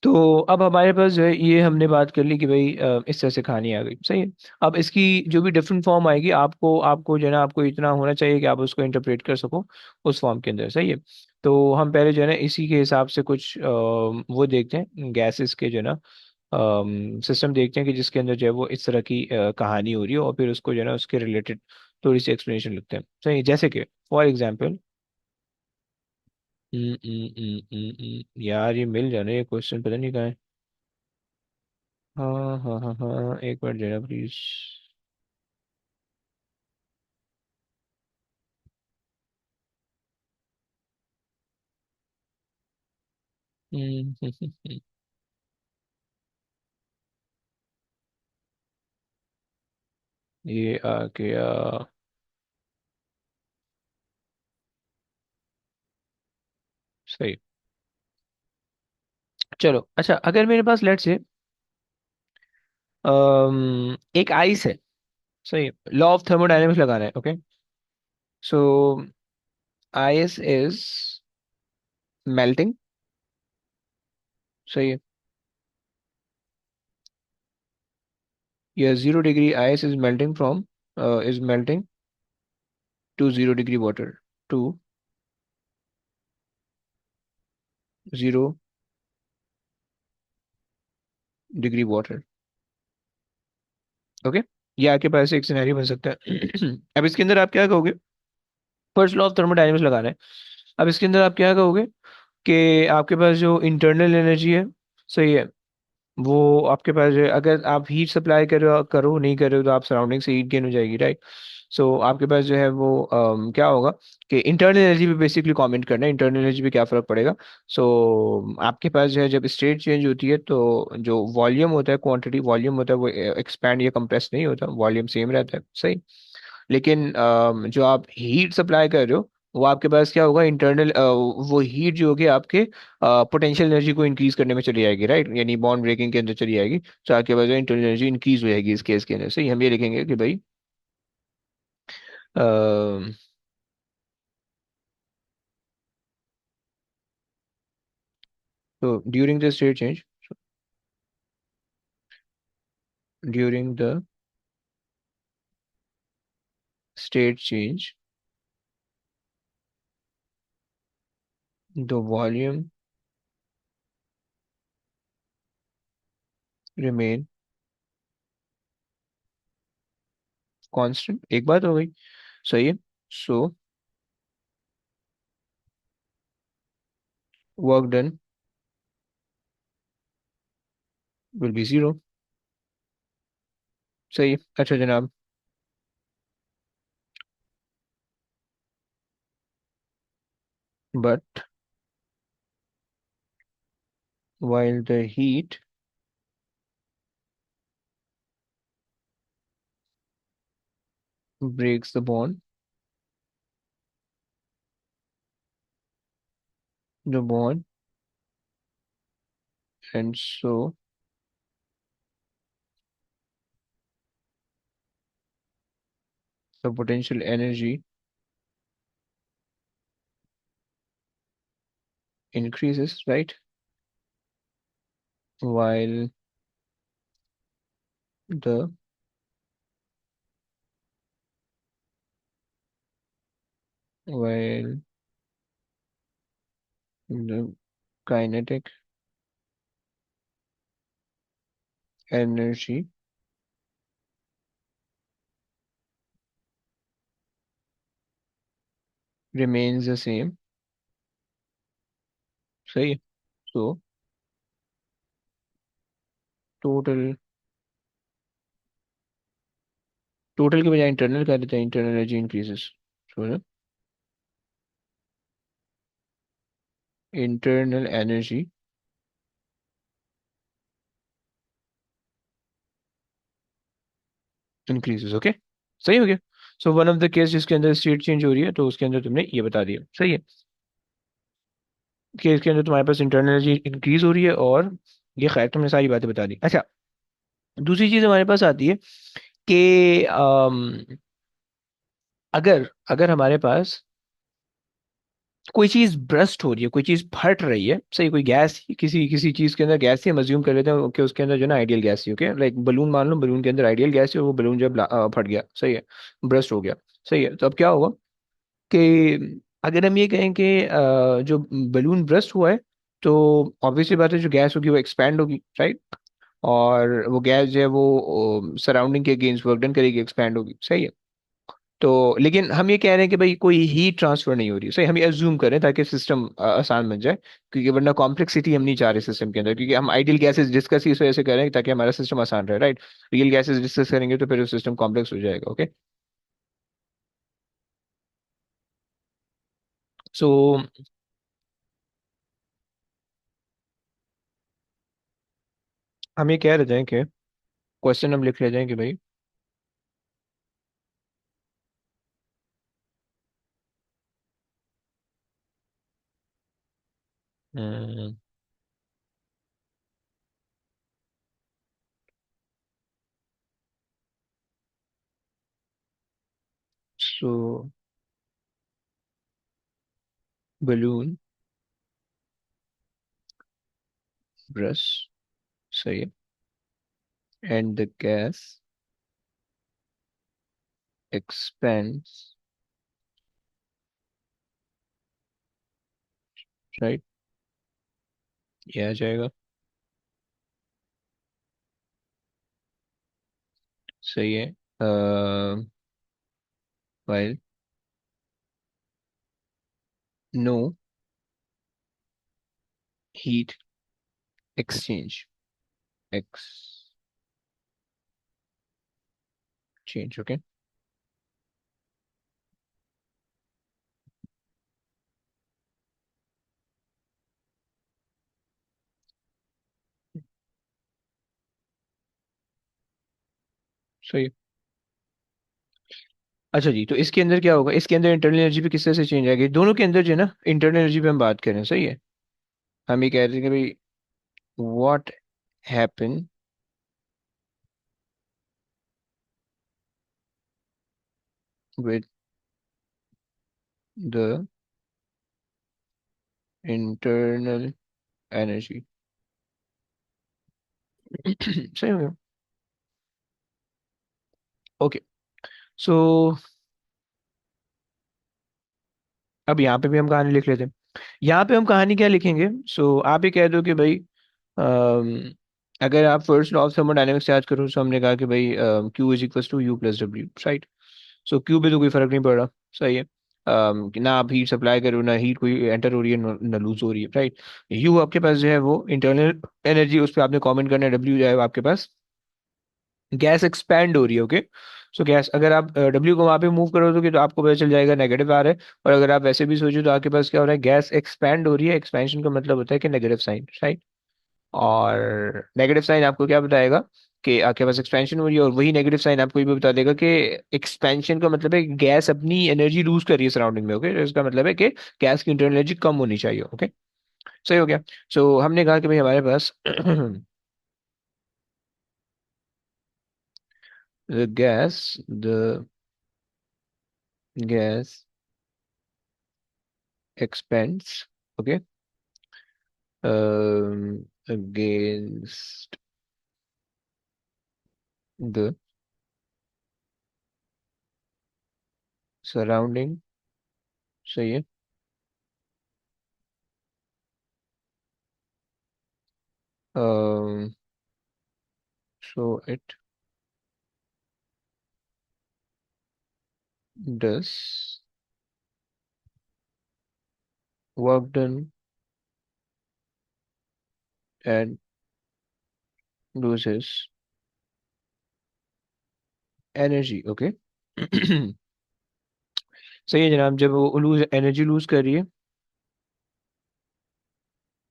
तो अब हमारे पास जो है ये हमने बात कर ली कि भाई इस तरह से कहानी आ गई, सही है। अब इसकी जो भी डिफरेंट फॉर्म आएगी, आपको आपको जो है ना आपको इतना होना चाहिए कि आप उसको इंटरप्रेट कर सको उस फॉर्म के अंदर, सही है। तो हम पहले जो है ना इसी के हिसाब से कुछ वो देखते हैं गैसेस के जो है ना सिस्टम देखते हैं कि जिसके अंदर जो है वो इस तरह की कहानी हो रही हो, और फिर उसको जो है ना उसके रिलेटेड थोड़ी सी एक्सप्लेनेशन लिखते हैं, सही है। जैसे कि फॉर एग्जाम्पल, यार ये मिल जाना, ये क्वेश्चन पता नहीं कहाँ है। हाँ हाँ हाँ हाँ, एक बार देना प्लीज। ये आ गया, सही। चलो, अच्छा, अगर मेरे पास लेट से एक आइस है, सही, लॉ ऑफ थर्मोडायनेमिक्स लगाना है, okay. So ice is melting, सही है। Yeah, 0 degree ice is melting from is melting to 0 degree water to 0 degree water. Okay, ये आपके पास एक सिनेरियो बन सकता है। अब इसके अंदर आप क्या कहोगे? फर्स्ट लॉ ऑफ थर्मोडायनेमिक्स लगा रहे हैं। अब इसके अंदर आप क्या कहोगे कि आपके पास जो इंटरनल एनर्जी है, सही है, वो आपके पास जो है, अगर आप हीट सप्लाई करो करो नहीं कर रहे हो तो आप सराउंडिंग से हीट गेन हो जाएगी, राइट? सो आपके पास जो है वो क्या होगा कि इंटरनल एनर्जी पे बेसिकली कमेंट करना है, इंटरनल एनर्जी पे क्या फर्क पड़ेगा। सो आपके पास जो है जब स्टेट चेंज होती है तो जो वॉल्यूम होता है, क्वांटिटी वॉल्यूम होता है, वो एक्सपैंड या कंप्रेस नहीं होता, वॉल्यूम सेम रहता है, सही। लेकिन जो आप हीट सप्लाई कर रहे हो, वो आपके पास क्या होगा, इंटरनल वो हीट जो होगी आपके पोटेंशियल एनर्जी को इंक्रीज करने में चली जाएगी, राइट, यानी बॉन्ड ब्रेकिंग के अंदर चली जाएगी। तो आपके पास इंटरनल एनर्जी इंक्रीज हो जाएगी इस केस के अंदर से। हम ये लिखेंगे कि भाई अ, तो during the state change the volume remain constant, एक बात हो गई, सही है। सो work done will be zero, सही है। अच्छा जनाब, but while the heat breaks the bond and so the potential energy increases, right? While the while the kinetic energy remains the same, सही है। So total टोटल के बजाय internal कर देते हैं, internal energy increases. So internal energy increases, okay, सही हो गया। So one of the case जिसके अंदर स्टेट चेंज हो रही है, तो उसके अंदर तुमने ये बता दिया, सही है, केस के अंदर तुम्हारे पास इंटरनल एनर्जी इंक्रीज हो रही है, और ये खैर तुमने सारी बातें बता दी। अच्छा, दूसरी चीज हमारे पास आती है कि अगर अगर हमारे पास कोई चीज ब्रस्ट हो रही है, कोई चीज फट रही है, सही, कोई गैस, किसी किसी चीज के अंदर गैस ही हम अज्यूम कर लेते हैं कि उसके अंदर जो है ना आइडियल गैस ही, ओके, लाइक बलून मान लो, बलून के अंदर आइडियल गैस है और वो बलून जब फट गया, सही है, ब्रस्ट हो गया, सही है, तो अब क्या होगा कि अगर हम ये कहें कि जो बलून ब्रस्ट हुआ है, तो ऑब्वियसली बात है जो गैस होगी वो एक्सपैंड होगी, राइट, और वो गैस जो है वो सराउंडिंग के अगेंस्ट वर्क डन करेगी, एक्सपैंड होगी, सही है। तो लेकिन हम ये कह रहे हैं कि भाई कोई हीट ट्रांसफर नहीं हो रही, सही, हम ये अज्यूम करें ताकि सिस्टम आसान बन जाए, क्योंकि वरना कॉम्प्लेक्सिटी हम नहीं चाह रहे सिस्टम के अंदर, क्योंकि हम आइडियल गैसेस डिस्कस ही इस वजह से कर रहे हैं ताकि हमारा सिस्टम आसान रहे, राइट। रियल गैसेस डिस्कस करेंगे तो फिर सिस्टम कॉम्प्लेक्स हो जाएगा, ओके। सो हम ये कह रहे थे कि क्वेश्चन हम लिख ले जाएं कि भाई सो बलून ब्रश, सही है, and the gas expands, right, ये आ जाएगा। सही है। while no heat exchange, exchange, okay. सही है। अच्छा जी, तो इसके अंदर क्या होगा, इसके अंदर इंटरनल एनर्जी पे किस तरह से चेंज आएगी, दोनों के अंदर जो है ना इंटरनल एनर्जी पे हम बात करें, सही है। हम ये कह रहे थे कि भाई what happen with the internal energy. सही हो गया। ओके। सो अब यहाँ पे भी हम कहानी लिख लेते हैं। यहाँ पे हम कहानी क्या लिखेंगे, आप ये कह दो कि भाई अम, अगर आप फर्स्ट लॉ ऑफ थर्मोडायनेमिक्स याद करो, तो हमने कहा कि भाई Q is equal to U plus W, right. So Q पे तो कोई फर्क नहीं पड़ रहा, सही है। कि ना आप हीट सप्लाई करो, ना हीट कोई एंटर हो रही है, ना लूज हो रही है, राइट। यू आपके पास जो है वो इंटरनल एनर्जी, उस पर आपने कमेंट करना है, डब्ल्यू जो है वो आपके पास गैस एक्सपैंड हो रही है, ओके। सो गैस अगर आप डब्ल्यू को वहां पे मूव करोगे तो आपको पता चल जाएगा नेगेटिव आ रहा है। और अगर आप वैसे भी सोचो तो आपके पास क्या हो रहा है, गैस एक्सपैंड हो रही है। एक्सपेंशन का मतलब होता है कि नेगेटिव साइन, राइट। और नेगेटिव साइन आपको क्या बताएगा कि आपके पास एक्सपेंशन हो रही है, और वही नेगेटिव साइन आपको ये भी बता देगा कि एक्सपेंशन का मतलब है कि गैस अपनी एनर्जी लूज कर रही है सराउंडिंग में, ओके। इसका मतलब है कि गैस की इंटरनल एनर्जी कम होनी चाहिए, ओके। सही हो गया। हमने कहा कि भाई हमारे पास the gas expands, okay, against the surrounding, सही है। um, so it does work done and loses energy, okay। सही है जनाब, जब वो लूज एनर्जी लूज कर रही है,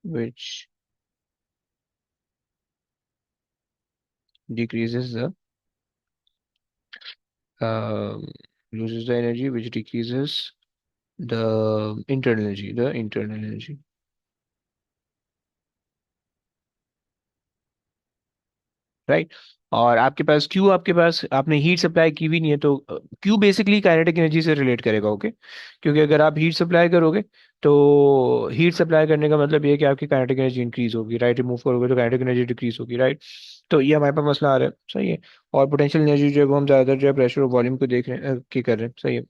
which decreases the um, loses the energy which decreases the internal energy। Right. और आपके पास क्यू, आपके पास आपने हीट सप्लाई की भी नहीं है, तो क्यू बेसिकली काइनेटिक एनर्जी से रिलेट करेगा, ओके। क्योंकि अगर आप हीट सप्लाई करोगे तो हीट सप्लाई करने का मतलब ये है कि आपकी काइनेटिक एनर्जी इंक्रीज होगी, राइट। रिमूव करोगे तो काइनेटिक एनर्जी डिक्रीज होगी, राइट। तो ये हमारे पास मसला आ रहा है, सही है। और पोटेंशियल एनर्जी जो है वो हम ज़्यादातर जो है प्रेशर और वॉल्यूम को देख रहे हैं, की कर रहे हैं, सही है।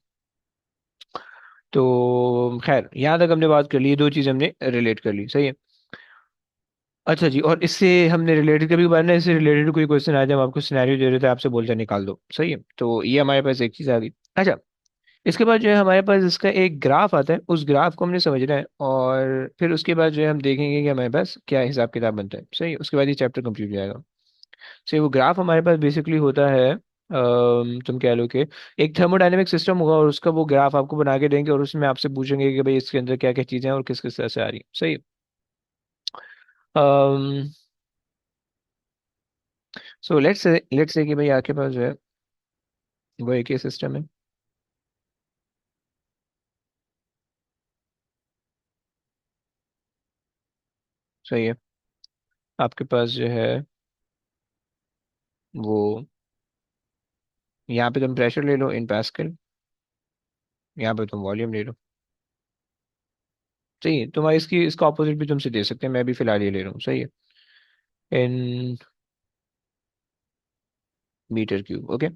तो खैर यहाँ तक हमने बात कर ली, ये दो चीज़ हमने रिलेट कर ली, सही है। अच्छा जी, और इससे हमने रिलेटेड कभी बार ना, इससे रिलेटेड कोई क्वेश्चन आया, जब आपको सिनेरियो दे रहे थे आपसे बोलते निकाल दो, सही है। तो ये हमारे पास एक चीज़ आ गई। अच्छा, इसके बाद जो है हमारे पास इसका एक ग्राफ आता है, उस ग्राफ को हमने समझना है, और फिर उसके बाद जो है हम देखेंगे कि हमारे पास क्या हिसाब किताब बनता है, सही है। उसके बाद ये चैप्टर कंप्लीट हो जाएगा। सही, वो ग्राफ हमारे पास बेसिकली होता है, तुम कह लो कि एक थर्मोडायनेमिक सिस्टम होगा, और उसका वो ग्राफ आपको बना के देंगे, और उसमें आपसे पूछेंगे कि भाई इसके अंदर क्या क्या चीज़ें हैं और किस किस तरह से आ रही है, सही है। सो लेट्स से कि भाई आपके पास जो है वो एक ही सिस्टम है, सही है। आपके पास जो है वो, यहाँ पे तुम प्रेशर ले लो इन पास्कल, यहाँ पे तुम वॉल्यूम ले लो, सही है। तुम्हारी इसका ऑपोजिट भी तुमसे दे सकते हैं, मैं भी फिलहाल ये ले रहा हूँ, सही है, in meter cube, okay.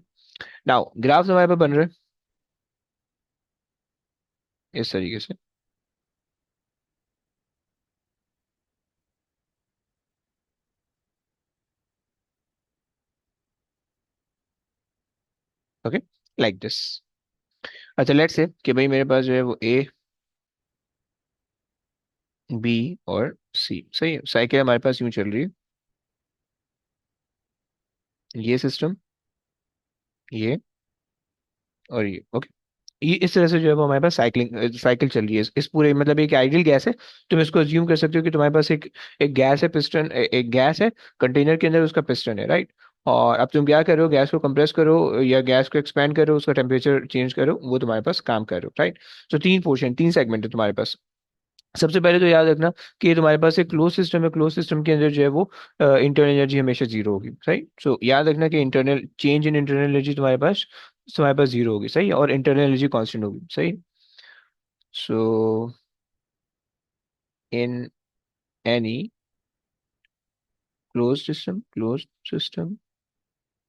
Now graph हमारे पास बन रहे हैं इस तरीके से। Okay, like this. अच्छा लेट्स से कि भाई मेरे पास जो है वो ए, बी और सी, सही है, साइकिल हमारे पास यूं चल रही है, ये सिस्टम, ये और ये। ओके, ये इस तरह से जो है वो हमारे पास साइकिलिंग साइकिल चल रही है इस पूरे, मतलब एक आइडियल गैस है। तुम इसको अज्यूम कर सकते हो कि तुम्हारे पास एक एक गैस है, पिस्टन, एक गैस है, कंटेनर के अंदर उसका पिस्टन है, राइट। और अब तुम क्या करो, गैस को कंप्रेस करो या गैस को एक्सपैंड करो, उसका टेम्परेचर चेंज करो, वो तुम्हारे पास काम करो, राइट। तो तीन पोर्शन, तीन सेगमेंट है तुम्हारे पास। सबसे पहले तो याद रखना कि तुम्हारे पास एक क्लोज सिस्टम है, क्लोज सिस्टम के अंदर जो है वो इंटरनल एनर्जी हमेशा जीरो होगी, सही। सो याद रखना कि internal change in internal energy तुम्हारे पास जीरो होगी, सही, और इंटरनल एनर्जी कांस्टेंट होगी, सही। सो इन एनी क्लोज सिस्टम,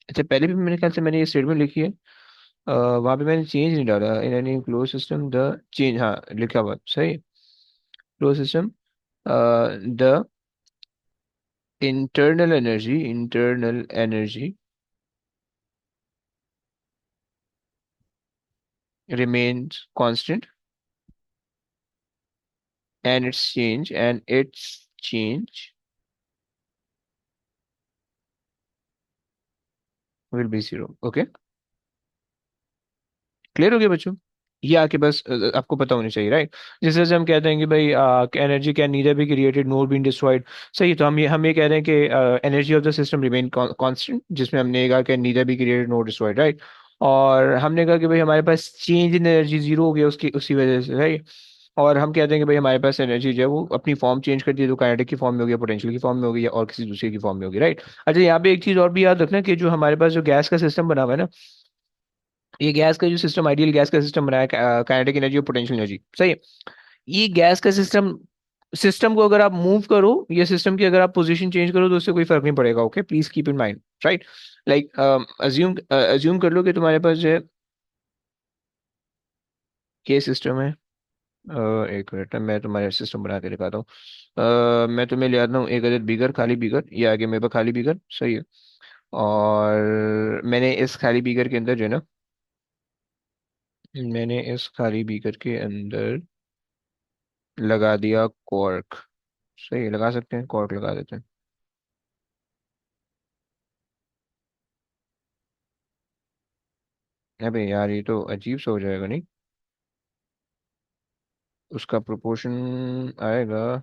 अच्छा पहले भी मेरे ख्याल से मैंने ये स्टेटमेंट लिखी है, वहां पे मैंने चेंज नहीं डाला, in any close system the change, हाँ लिखा हुआ सही। Close system, the internal energy remains constant and its change will be zero. Okay, clear हो गया बच्चों? ये आके बस आपको पता होनी चाहिए, राइट। जिस तरह से हम कहते हैं कि भाई energy can neither be created nor been destroyed, सही। तो हम ये कह रहे हैं कि energy of the system remain constant, जिसमें हमने ये कहा कि neither be created nor destroyed, right. और हमने कहा कि भाई हमारे पास चेंज इन एनर्जी जीरो हो गया उसकी उसी वजह से, राइट। और हम कहते हैं कि भाई हमारे पास एनर्जी जो है वो अपनी फॉर्म चेंज करती है, तो काइनेटिक की फॉर्म में होगी, पोटेंशियल की फॉर्म में होगी, या और किसी दूसरे की फॉर्म में होगी, राइट। अच्छा यहाँ पे एक चीज और भी याद रखना कि जो हमारे पास जो गैस का सिस्टम बना हुआ है ना, ये गैस का जो सिस्टम, आइडियल गैस का सिस्टम बनाया है, काइनेटिक एनर्जी और पोटेंशियल एनर्जी, सही है। ये गैस का सिस्टम, सिस्टम को अगर आप मूव करो, ये सिस्टम की अगर आप पोजीशन चेंज करो तो उससे कोई फर्क नहीं पड़ेगा, okay, please keep in mind, right. Like assume कर लो कि तुम्हारे पास जो है ये सिस्टम है। एक मिनट मैं तुम्हारे सिस्टम बना के दिखाता हूँ। मैं तुम्हें ले आता हूँ एक अदर बीगर, खाली बीगर, ये आगे मेरे पास खाली बीगर, सही है। और मैंने इस खाली बीकर के अंदर लगा दिया कॉर्क, सही है, लगा सकते हैं, कॉर्क लगा देते हैं। अबे यार ये तो अजीब सा हो जाएगा नहीं, उसका प्रोपोर्शन आएगा,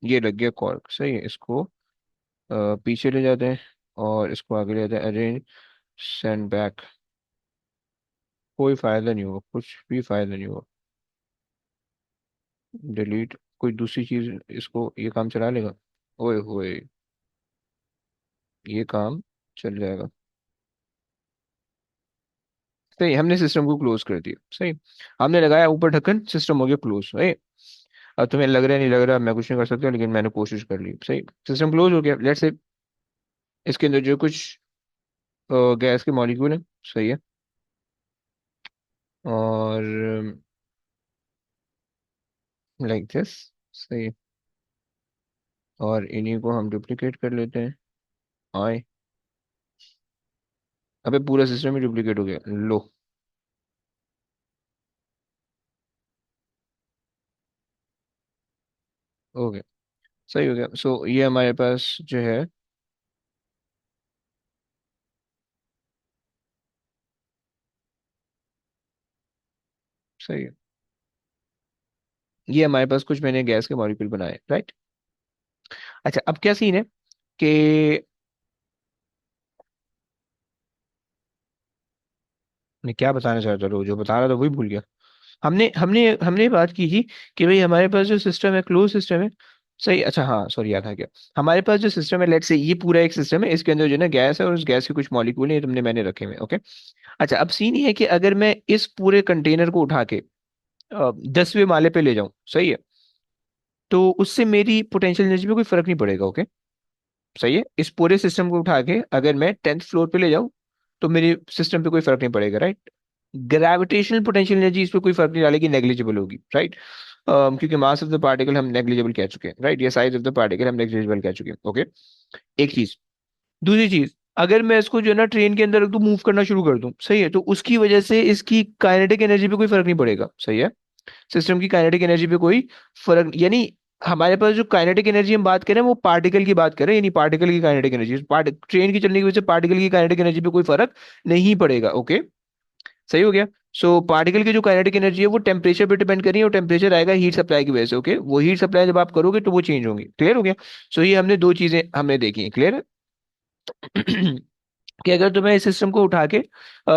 ये लग गया कॉर्क, सही है। इसको पीछे ले जाते हैं और इसको आगे ले जाते हैं, अरेंज, सेंड बैक, कोई फायदा नहीं होगा, कुछ भी फायदा नहीं होगा, डिलीट, कोई दूसरी चीज इसको, ये काम चला लेगा, ओए होए, ये काम चल जाएगा, सही। हमने सिस्टम को क्लोज कर दिया, सही। हमने लगाया ऊपर ढक्कन, सिस्टम हो गया क्लोज, सही। अब तुम्हें लग रहा है नहीं लग रहा, मैं कुछ नहीं कर सकता, लेकिन मैंने कोशिश कर ली, सही। सिस्टम क्लोज हो गया, लेट्स से इसके अंदर जो कुछ गैस के मॉलिक्यूल हैं, सही है, और लाइक दिस, सही है। और इन्हीं को हम डुप्लीकेट कर लेते हैं, आए, अबे पूरा सिस्टम ही डुप्लीकेट हो गया, लो, हो गया, सही हो गया। सो ये हमारे पास जो है, सही है, ये हमारे पास कुछ मैंने गैस के मॉलिक्यूल बनाए, राइट। अच्छा अब क्या सीन है कि मैं क्या बताना चाहता था, जो बता रहा था वही भूल गया। हमने हमने हमने बात की थी कि भाई हमारे पास जो सिस्टम है क्लोज सिस्टम है, सही। अच्छा हाँ सॉरी, याद आ गया। हमारे पास जो सिस्टम है, लेट्स से ये पूरा एक सिस्टम है, इसके अंदर जो है ना गैस है, और उस गैस के कुछ मॉलिक्यूल है, ये तुमने मैंने रखे हुए, ओके। अच्छा अब सीन ये है कि अगर मैं इस पूरे कंटेनर को उठा के 10वें माले पे ले जाऊं, सही है, तो उससे मेरी पोटेंशियल एनर्जी में कोई फर्क नहीं पड़ेगा, ओके, सही है। इस पूरे सिस्टम को उठा के अगर मैं 10th फ्लोर पे ले जाऊं, तो मेरे सिस्टम पे कोई फर्क नहीं पड़ेगा, राइट। ग्रेविटेशनल पोटेंशियल एनर्जी इस पे कोई फर्क नहीं डालेगी, नेग्लिजिबल होगी, राइट। क्योंकि मास ऑफ द पार्टिकल हम नेग्लिजिबल कह चुके हैं, राइट, या साइज ऑफ द पार्टिकल हम नेग्लिजिबल कह चुके हैं, ओके। एक चीज। दूसरी चीज, अगर मैं इसको जो है ना ट्रेन के अंदर रख दूं, मूव करना शुरू कर दूं, सही है, तो उसकी वजह से इसकी काइनेटिक एनर्जी पे कोई फर्क नहीं पड़ेगा, सही है। सिस्टम की काइनेटिक एनर्जी पे कोई फर्क, यानी हमारे पास जो काइनेटिक एनर्जी हम बात करें वो पार्टिकल की बात करें, यानी पार्टिकल की काइनेटिक एनर्जी, ट्रेन की चलने की वजह से पार्टिकल की काइनेटिक एनर्जी पे कोई फर्क नहीं पड़ेगा, ओके। सही हो गया। सो पार्टिकल की जो काइनेटिक एनर्जी है वो टेम्परेचर पे डिपेंड कर रही है, और टेम्परेचर आएगा हीट सप्लाई की वजह से, ओके। वो हीट सप्लाई जब आप करोगे तो वो चेंज होंगी, क्लियर हो गया। सो ये हमने दो चीजें हमने देखी हैं, क्लियर है। कि अगर तो मैं इस सिस्टम को उठा के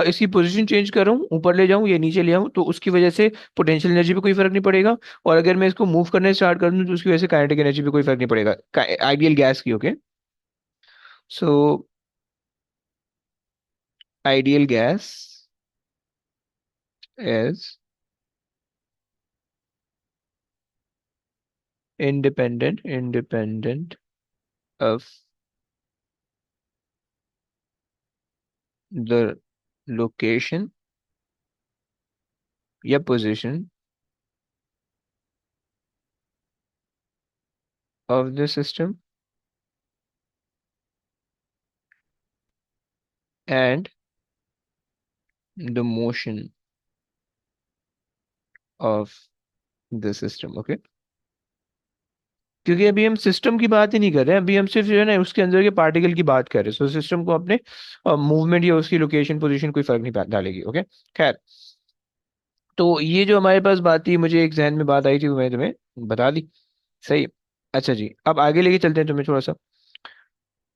इसकी पोजीशन चेंज कर रहा हूँ, ऊपर ले जाऊं या नीचे ले आऊं, तो उसकी वजह से पोटेंशियल एनर्जी पे कोई फर्क नहीं पड़ेगा। और अगर मैं इसको मूव करने स्टार्ट कर दूं तो उसकी वजह से काइनेटिक एनर्जी पे कोई फर्क नहीं पड़ेगा, आइडियल गैस की, okay. So ideal gas is independent of the location या position of the system and the motion of the system, okay। क्योंकि अभी हम सिस्टम की बात ही नहीं कर रहे हैं, अभी हम सिर्फ जो है ना उसके अंदर के पार्टिकल की बात कर रहे हैं, सो सिस्टम को अपने मूवमेंट या उसकी लोकेशन पोजीशन कोई फर्क नहीं डालेगी, ओके। खैर, तो ये जो हमारे पास बात थी, मुझे एक जहन में बात आई थी, वो मैंने तुम्हें बता दी, सही। अच्छा जी, अब आगे लेके चलते हैं तुम्हें थोड़ा सा,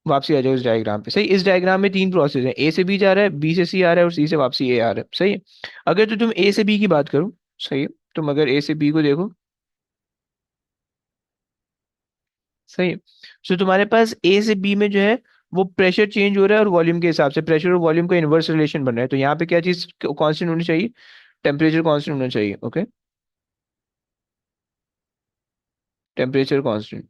वापसी आ जाओ इस डायग्राम पे, सही। इस डायग्राम में तीन प्रोसेस है, ए से बी जा रहा है, बी से सी आ रहा है, और सी से वापसी ए आ रहा है, सही है। अगर तो तुम ए से बी की बात करो, सही है, तुम अगर ए से बी को देखो, सही है। सो तुम्हारे पास ए से बी में जो है वो प्रेशर चेंज हो रहा है, और वॉल्यूम के हिसाब से प्रेशर और वॉल्यूम का इनवर्स रिलेशन बन रहा है, तो यहाँ पे क्या चीज कांस्टेंट होनी चाहिए, टेम्परेचर कांस्टेंट होना चाहिए, ओके। टेम्परेचर कांस्टेंट,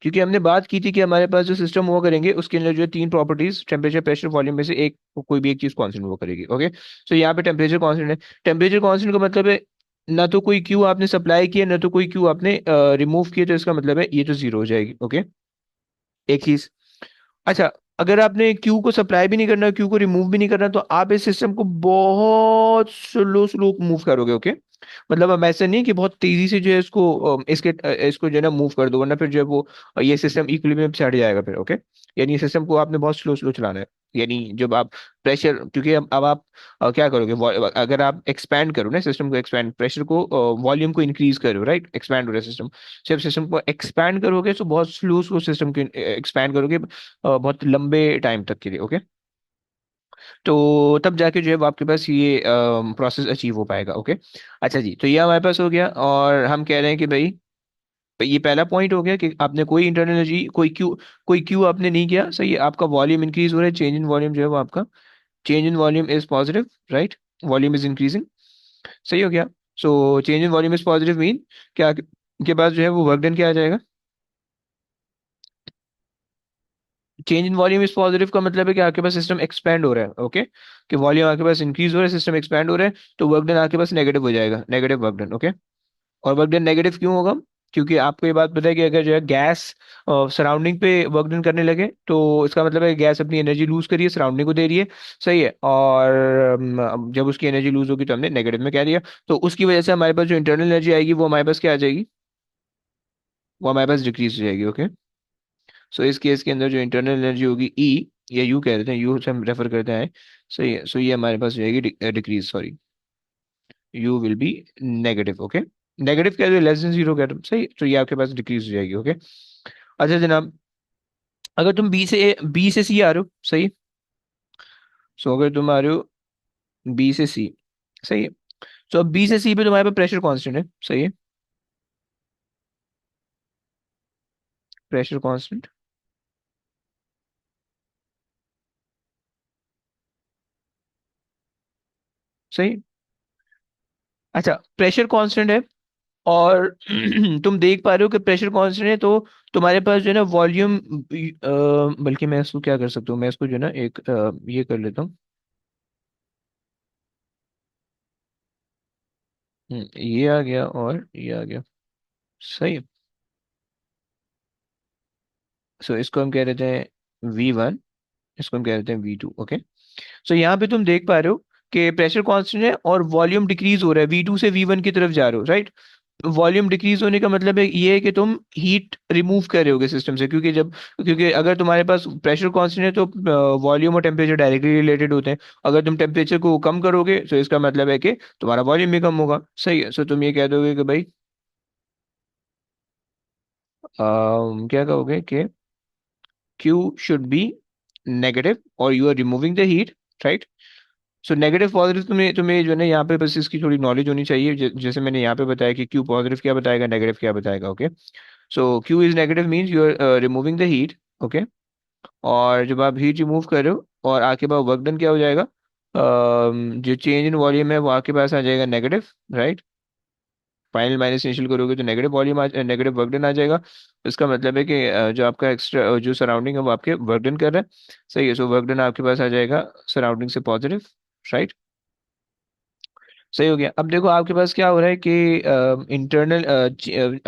क्योंकि हमने बात की थी कि हमारे पास जो सिस्टम हुआ करेंगे उसके अंदर जो है तीन प्रॉपर्टीज, टेम्परेचर, प्रेशर, वॉल्यूम में से एक कोई भी एक चीज कांस्टेंट हुआ करेगी, ओके। सो यहाँ पे टेम्परेचर कांस्टेंट है। टेम्परेचर कांस्टेंट का मतलब है ना तो कोई क्यू आपने सप्लाई किया, ना तो कोई क्यू आपने रिमूव किया, तो इसका मतलब है ये तो जीरो हो जाएगी, ओके। एक चीज। अच्छा, अगर आपने क्यू को सप्लाई भी नहीं करना, क्यू को रिमूव भी नहीं करना, तो आप इस सिस्टम को बहुत स्लो स्लो मूव करोगे, ओके। मतलब अब ऐसा नहीं कि बहुत तेजी से जो है इसको इसको जो है ना मूव कर दो, वरना फिर जो है वो ये सिस्टम इक्विलिब्रियम से हट जाएगा फिर, ओके। यानी सिस्टम को आपने बहुत स्लो स्लो चलाना है। यानी जब आप प्रेशर, क्योंकि अब आप क्या करोगे, अगर आप एक्सपैंड करो ना सिस्टम को, एक्सपैंड प्रेशर को, वॉल्यूम को इंक्रीज करो, राइट, एक्सपैंड हो रहा है सिस्टम। जब सिस्टम को एक्सपैंड करोगे तो बहुत स्लो स्लो सिस्टम को एक्सपैंड करोगे, बहुत लंबे टाइम तक के लिए, ओके। तो तब जाके जो है वो आपके पास ये प्रोसेस अचीव हो पाएगा, ओके। अच्छा जी, तो ये हमारे पास हो गया, और हम कह रहे हैं कि भाई ये पहला पॉइंट हो गया कि आपने कोई इंटरनल एनर्जी, कोई क्यू आपने नहीं किया, सही है। आपका वॉल्यूम इंक्रीज हो रहा है, चेंज इन वॉल्यूम जो है वो आपका, change in volume is positive, right, volume is increasing, सही हो गया। So change in volume is positive mean क्या, के पास जो है वो वर्क डन क्या आ जाएगा, change in volume is positive का मतलब है कि आपके पास सिस्टम एक्सपैंड हो रहा है, ओके। कि वॉल्यूम आपके पास इंक्रीज हो रहा है, सिस्टम एक्सपैंड हो रहा है, तो वर्क डन आपके पास नेगेटिव हो जाएगा, नेगेटिव वर्क डन, ओके। और वर्क डन नेगेटिव क्यों होगा, क्योंकि आपको ये बात पता है कि अगर जो है गैस सराउंडिंग पे वर्क डन करने लगे, तो इसका मतलब है गैस अपनी एनर्जी लूज करिए, सराउंडिंग को दे रही है, सही है। और जब उसकी एनर्जी लूज होगी तो हमने नेगेटिव में कह दिया, तो उसकी वजह से हमारे पास जो इंटरनल एनर्जी आएगी वो हमारे पास क्या आ जाएगी, वो हमारे पास डिक्रीज हो जाएगी, ओके। सो इस केस के अंदर जो इंटरनल एनर्जी होगी ई, या यू कह देते हैं, यू से हम रेफर करते हैं, सही है। सो ये हमारे पास हो जाएगी decrease, sorry, you will be negative, okay. Negative कह दो, लेस देन जीरो कह दो, सही, तो ये आपके पास डिक्रीज हो जाएगी, ओके। अच्छा जनाब, अगर तुम बी से सी आ रहे हो, सही। सो अगर तुम आ रहे हो बी से सी, सही है। सो अब बी से सी पे तुम्हारे पास प्रेशर कांस्टेंट है, सही है, प्रेशर कांस्टेंट, सही। अच्छा, प्रेशर कांस्टेंट है, और तुम देख पा रहे हो कि प्रेशर कांस्टेंट है, तो तुम्हारे पास जो है ना वॉल्यूम, बल्कि मैं इसको क्या कर सकता हूँ, मैं इसको जो है ना एक ये कर लेता हूँ। ये आ गया और ये आ गया। सही है। सो इसको हम कह देते हैं V1, इसको हम कह देते हैं V2। ओके। सो यहाँ पे तुम देख पा रहे हो कि प्रेशर कांस्टेंट है और वॉल्यूम डिक्रीज हो रहा है, V2 से V1 की तरफ जा रहे हो, राइट। वॉल्यूम डिक्रीज होने का मतलब है ये है कि तुम हीट रिमूव कर रहे होगे सिस्टम से, क्योंकि अगर तुम्हारे पास प्रेशर कांस्टेंट है तो वॉल्यूम और टेम्परेचर डायरेक्टली रिलेटेड होते हैं। अगर तुम टेम्परेचर को कम करोगे तो इसका मतलब है कि तुम्हारा वॉल्यूम भी कम होगा। सही है। सो तुम ये कह दोगे कि भाई क्या कहोगे कि Q should be negative और you are removing the heat, right? So negative positive तुम्हें जो है ना यहाँ पे बस इसकी थोड़ी नॉलेज होनी चाहिए। जैसे मैंने यहाँ पे बताया कि क्यू पॉजिटिव क्या बताएगा, नेगेटिव क्या बताएगा। Okay. So Q is negative means you are removing the heat. Okay. और जब आप हीट रिमूव कर रहे हो और आपके पास वर्क डन क्या हो जाएगा, जो चेंज इन वॉल्यूम है वो आपके पास आ जाएगा negative, right. Final minus initial करोगे तो negative volume negative work done आ जाएगा। इसका मतलब है कि जो आपका एक्स्ट्रा जो सराउंडिंग है वो आपके वर्क डन कर रहा है। सही है। सो वर्क डन आपके पास आ जाएगा सराउंडिंग से पॉजिटिव, राइट। सही हो गया। अब देखो आपके पास क्या हो रहा है कि इंटरनल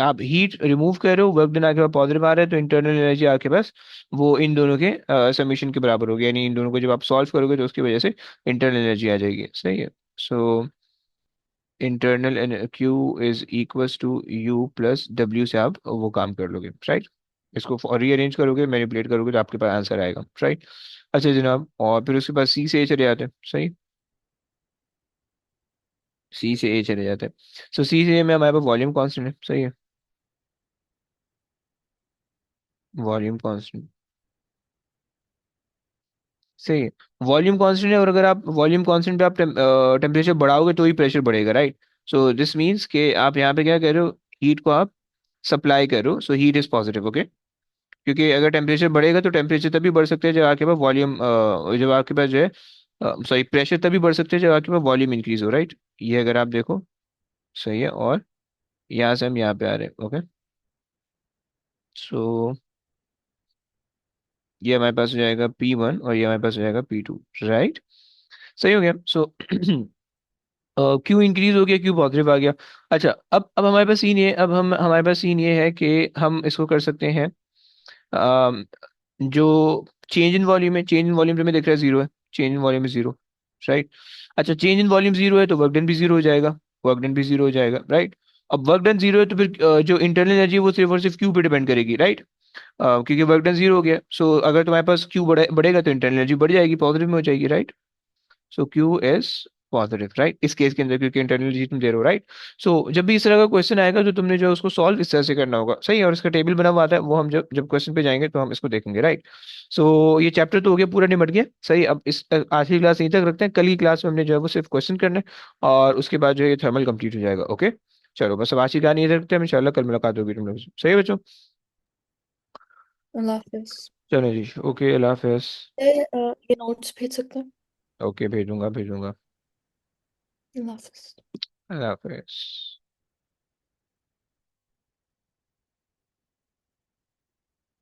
आप हीट रिमूव कर रहे हो, वर्क डन आपके पास पॉजिटिव आ रहा है, तो इंटरनल एनर्जी आपके पास वो इन दोनों के समीशन के बराबर होगी। यानी इन दोनों को जब आप सॉल्व करोगे तो उसकी वजह से इंटरनल एनर्जी आ जाएगी। सही है। So internal Q is equals to U plus W से आप वो काम कर लोगे, राइट। इसको रीअरेंज करोगे, मैनिपुलेट करोगे तो आपके पास आंसर आएगा, राइट। अच्छा जनाब, और फिर उसके बाद सी से ए चले जाते हैं। सही। सी से ए चले जाते हैं। सो सी से ए में हमारे पास वॉल्यूम कांस्टेंट है। सही है। Volume constant. सही है। वॉल्यूम कांस्टेंट है, और अगर आप वॉल्यूम कांस्टेंट पे आप टेम्परेचर बढ़ाओगे तो ही प्रेशर बढ़ेगा, राइट। सो दिस मीन्स कि आप यहाँ पे क्या कर रहे हो, हीट को आप सप्लाई कर रहे हो, so heat is positive. Okay. क्योंकि अगर टेम्परेचर बढ़ेगा तो टेम्परेचर तभी बढ़ सकते हैं जब आपके पास वॉल्यूम, जब आपके पास जो है सॉरी प्रेशर तभी बढ़ सकते हैं जब आपके पास वॉल्यूम इंक्रीज हो, राइट। ये अगर आप देखो। सही है। और यहाँ से हम यहाँ पे आ रहे हैं। ओके। सो ये हमारे पास हो जाएगा P1 और ये हमारे पास हो जाएगा P2, राइट। सही हो गया। सो क्यू इंक्रीज हो गया, क्यू पॉजिटिव आ गया। अच्छा, अब हमारे पास सीन ये, अब हम हमारे पास सीन ये है कि हम इसको कर सकते हैं। अम, जो चेंज इन वॉल्यूम है, चेंज इन वॉल्यूम जो में दिख रहा है जीरो है, चेंज इन वॉल्यूम में जीरो, राइट। अच्छा, चेंज इन वॉल्यूम जीरो है तो वर्क डन भी जीरो हो जाएगा, वर्क डन भी जीरो हो जाएगा, राइट। अब वर्क डन जीरो है तो फिर जो इंटरनल एनर्जी है वो सिर्फ और सिर्फ क्यू पे डिपेंड करेगी, राइट। क्योंकि वर्क डन जीरो हो गया, सो अगर तुम्हारे पास क्यू बढ़ेगा तो इंटरनल एनर्जी बढ़ जाएगी, पॉजिटिव में हो जाएगी, right. So Q is positive, right, इस केस के अंदर, क्योंकि इंटरनल एनर्जी तुम दे रहे हो, राइट। सो जब भी इस तरह का क्वेश्चन आएगा तो तुमने जो उसको सॉल्व इस तरह से करना होगा। सही है। और इसका टेबल बना हुआ आता है, वो हम जब जब क्वेश्चन पे जाएंगे तो हम इसको देखेंगे, राइट। सो ये चैप्टर तो हो गया, पूरा निपट गया। सही। अब इस आज की क्लास यहीं तक रखते हैं, कल की क्लास में हमने जो है वो सिर्फ क्वेश्चन करना है, और उसके बाद जो है ये थर्मल कंप्लीट हो जाएगा। ओके। चलो बस अब आज की कहानी यहीं तक रखते हैं, इंशाल्लाह कल मुलाकात होगी तुम लोग से। सही है बच्चों। अल्लाह हाफिज। चलो जी, ओके, अल्लाह हाफिज। ये नोट्स भेज सकते हैं? ओके, भेजूंगा भेजूंगा। अल्लाह हाफिज। अल्लाह हाफिज।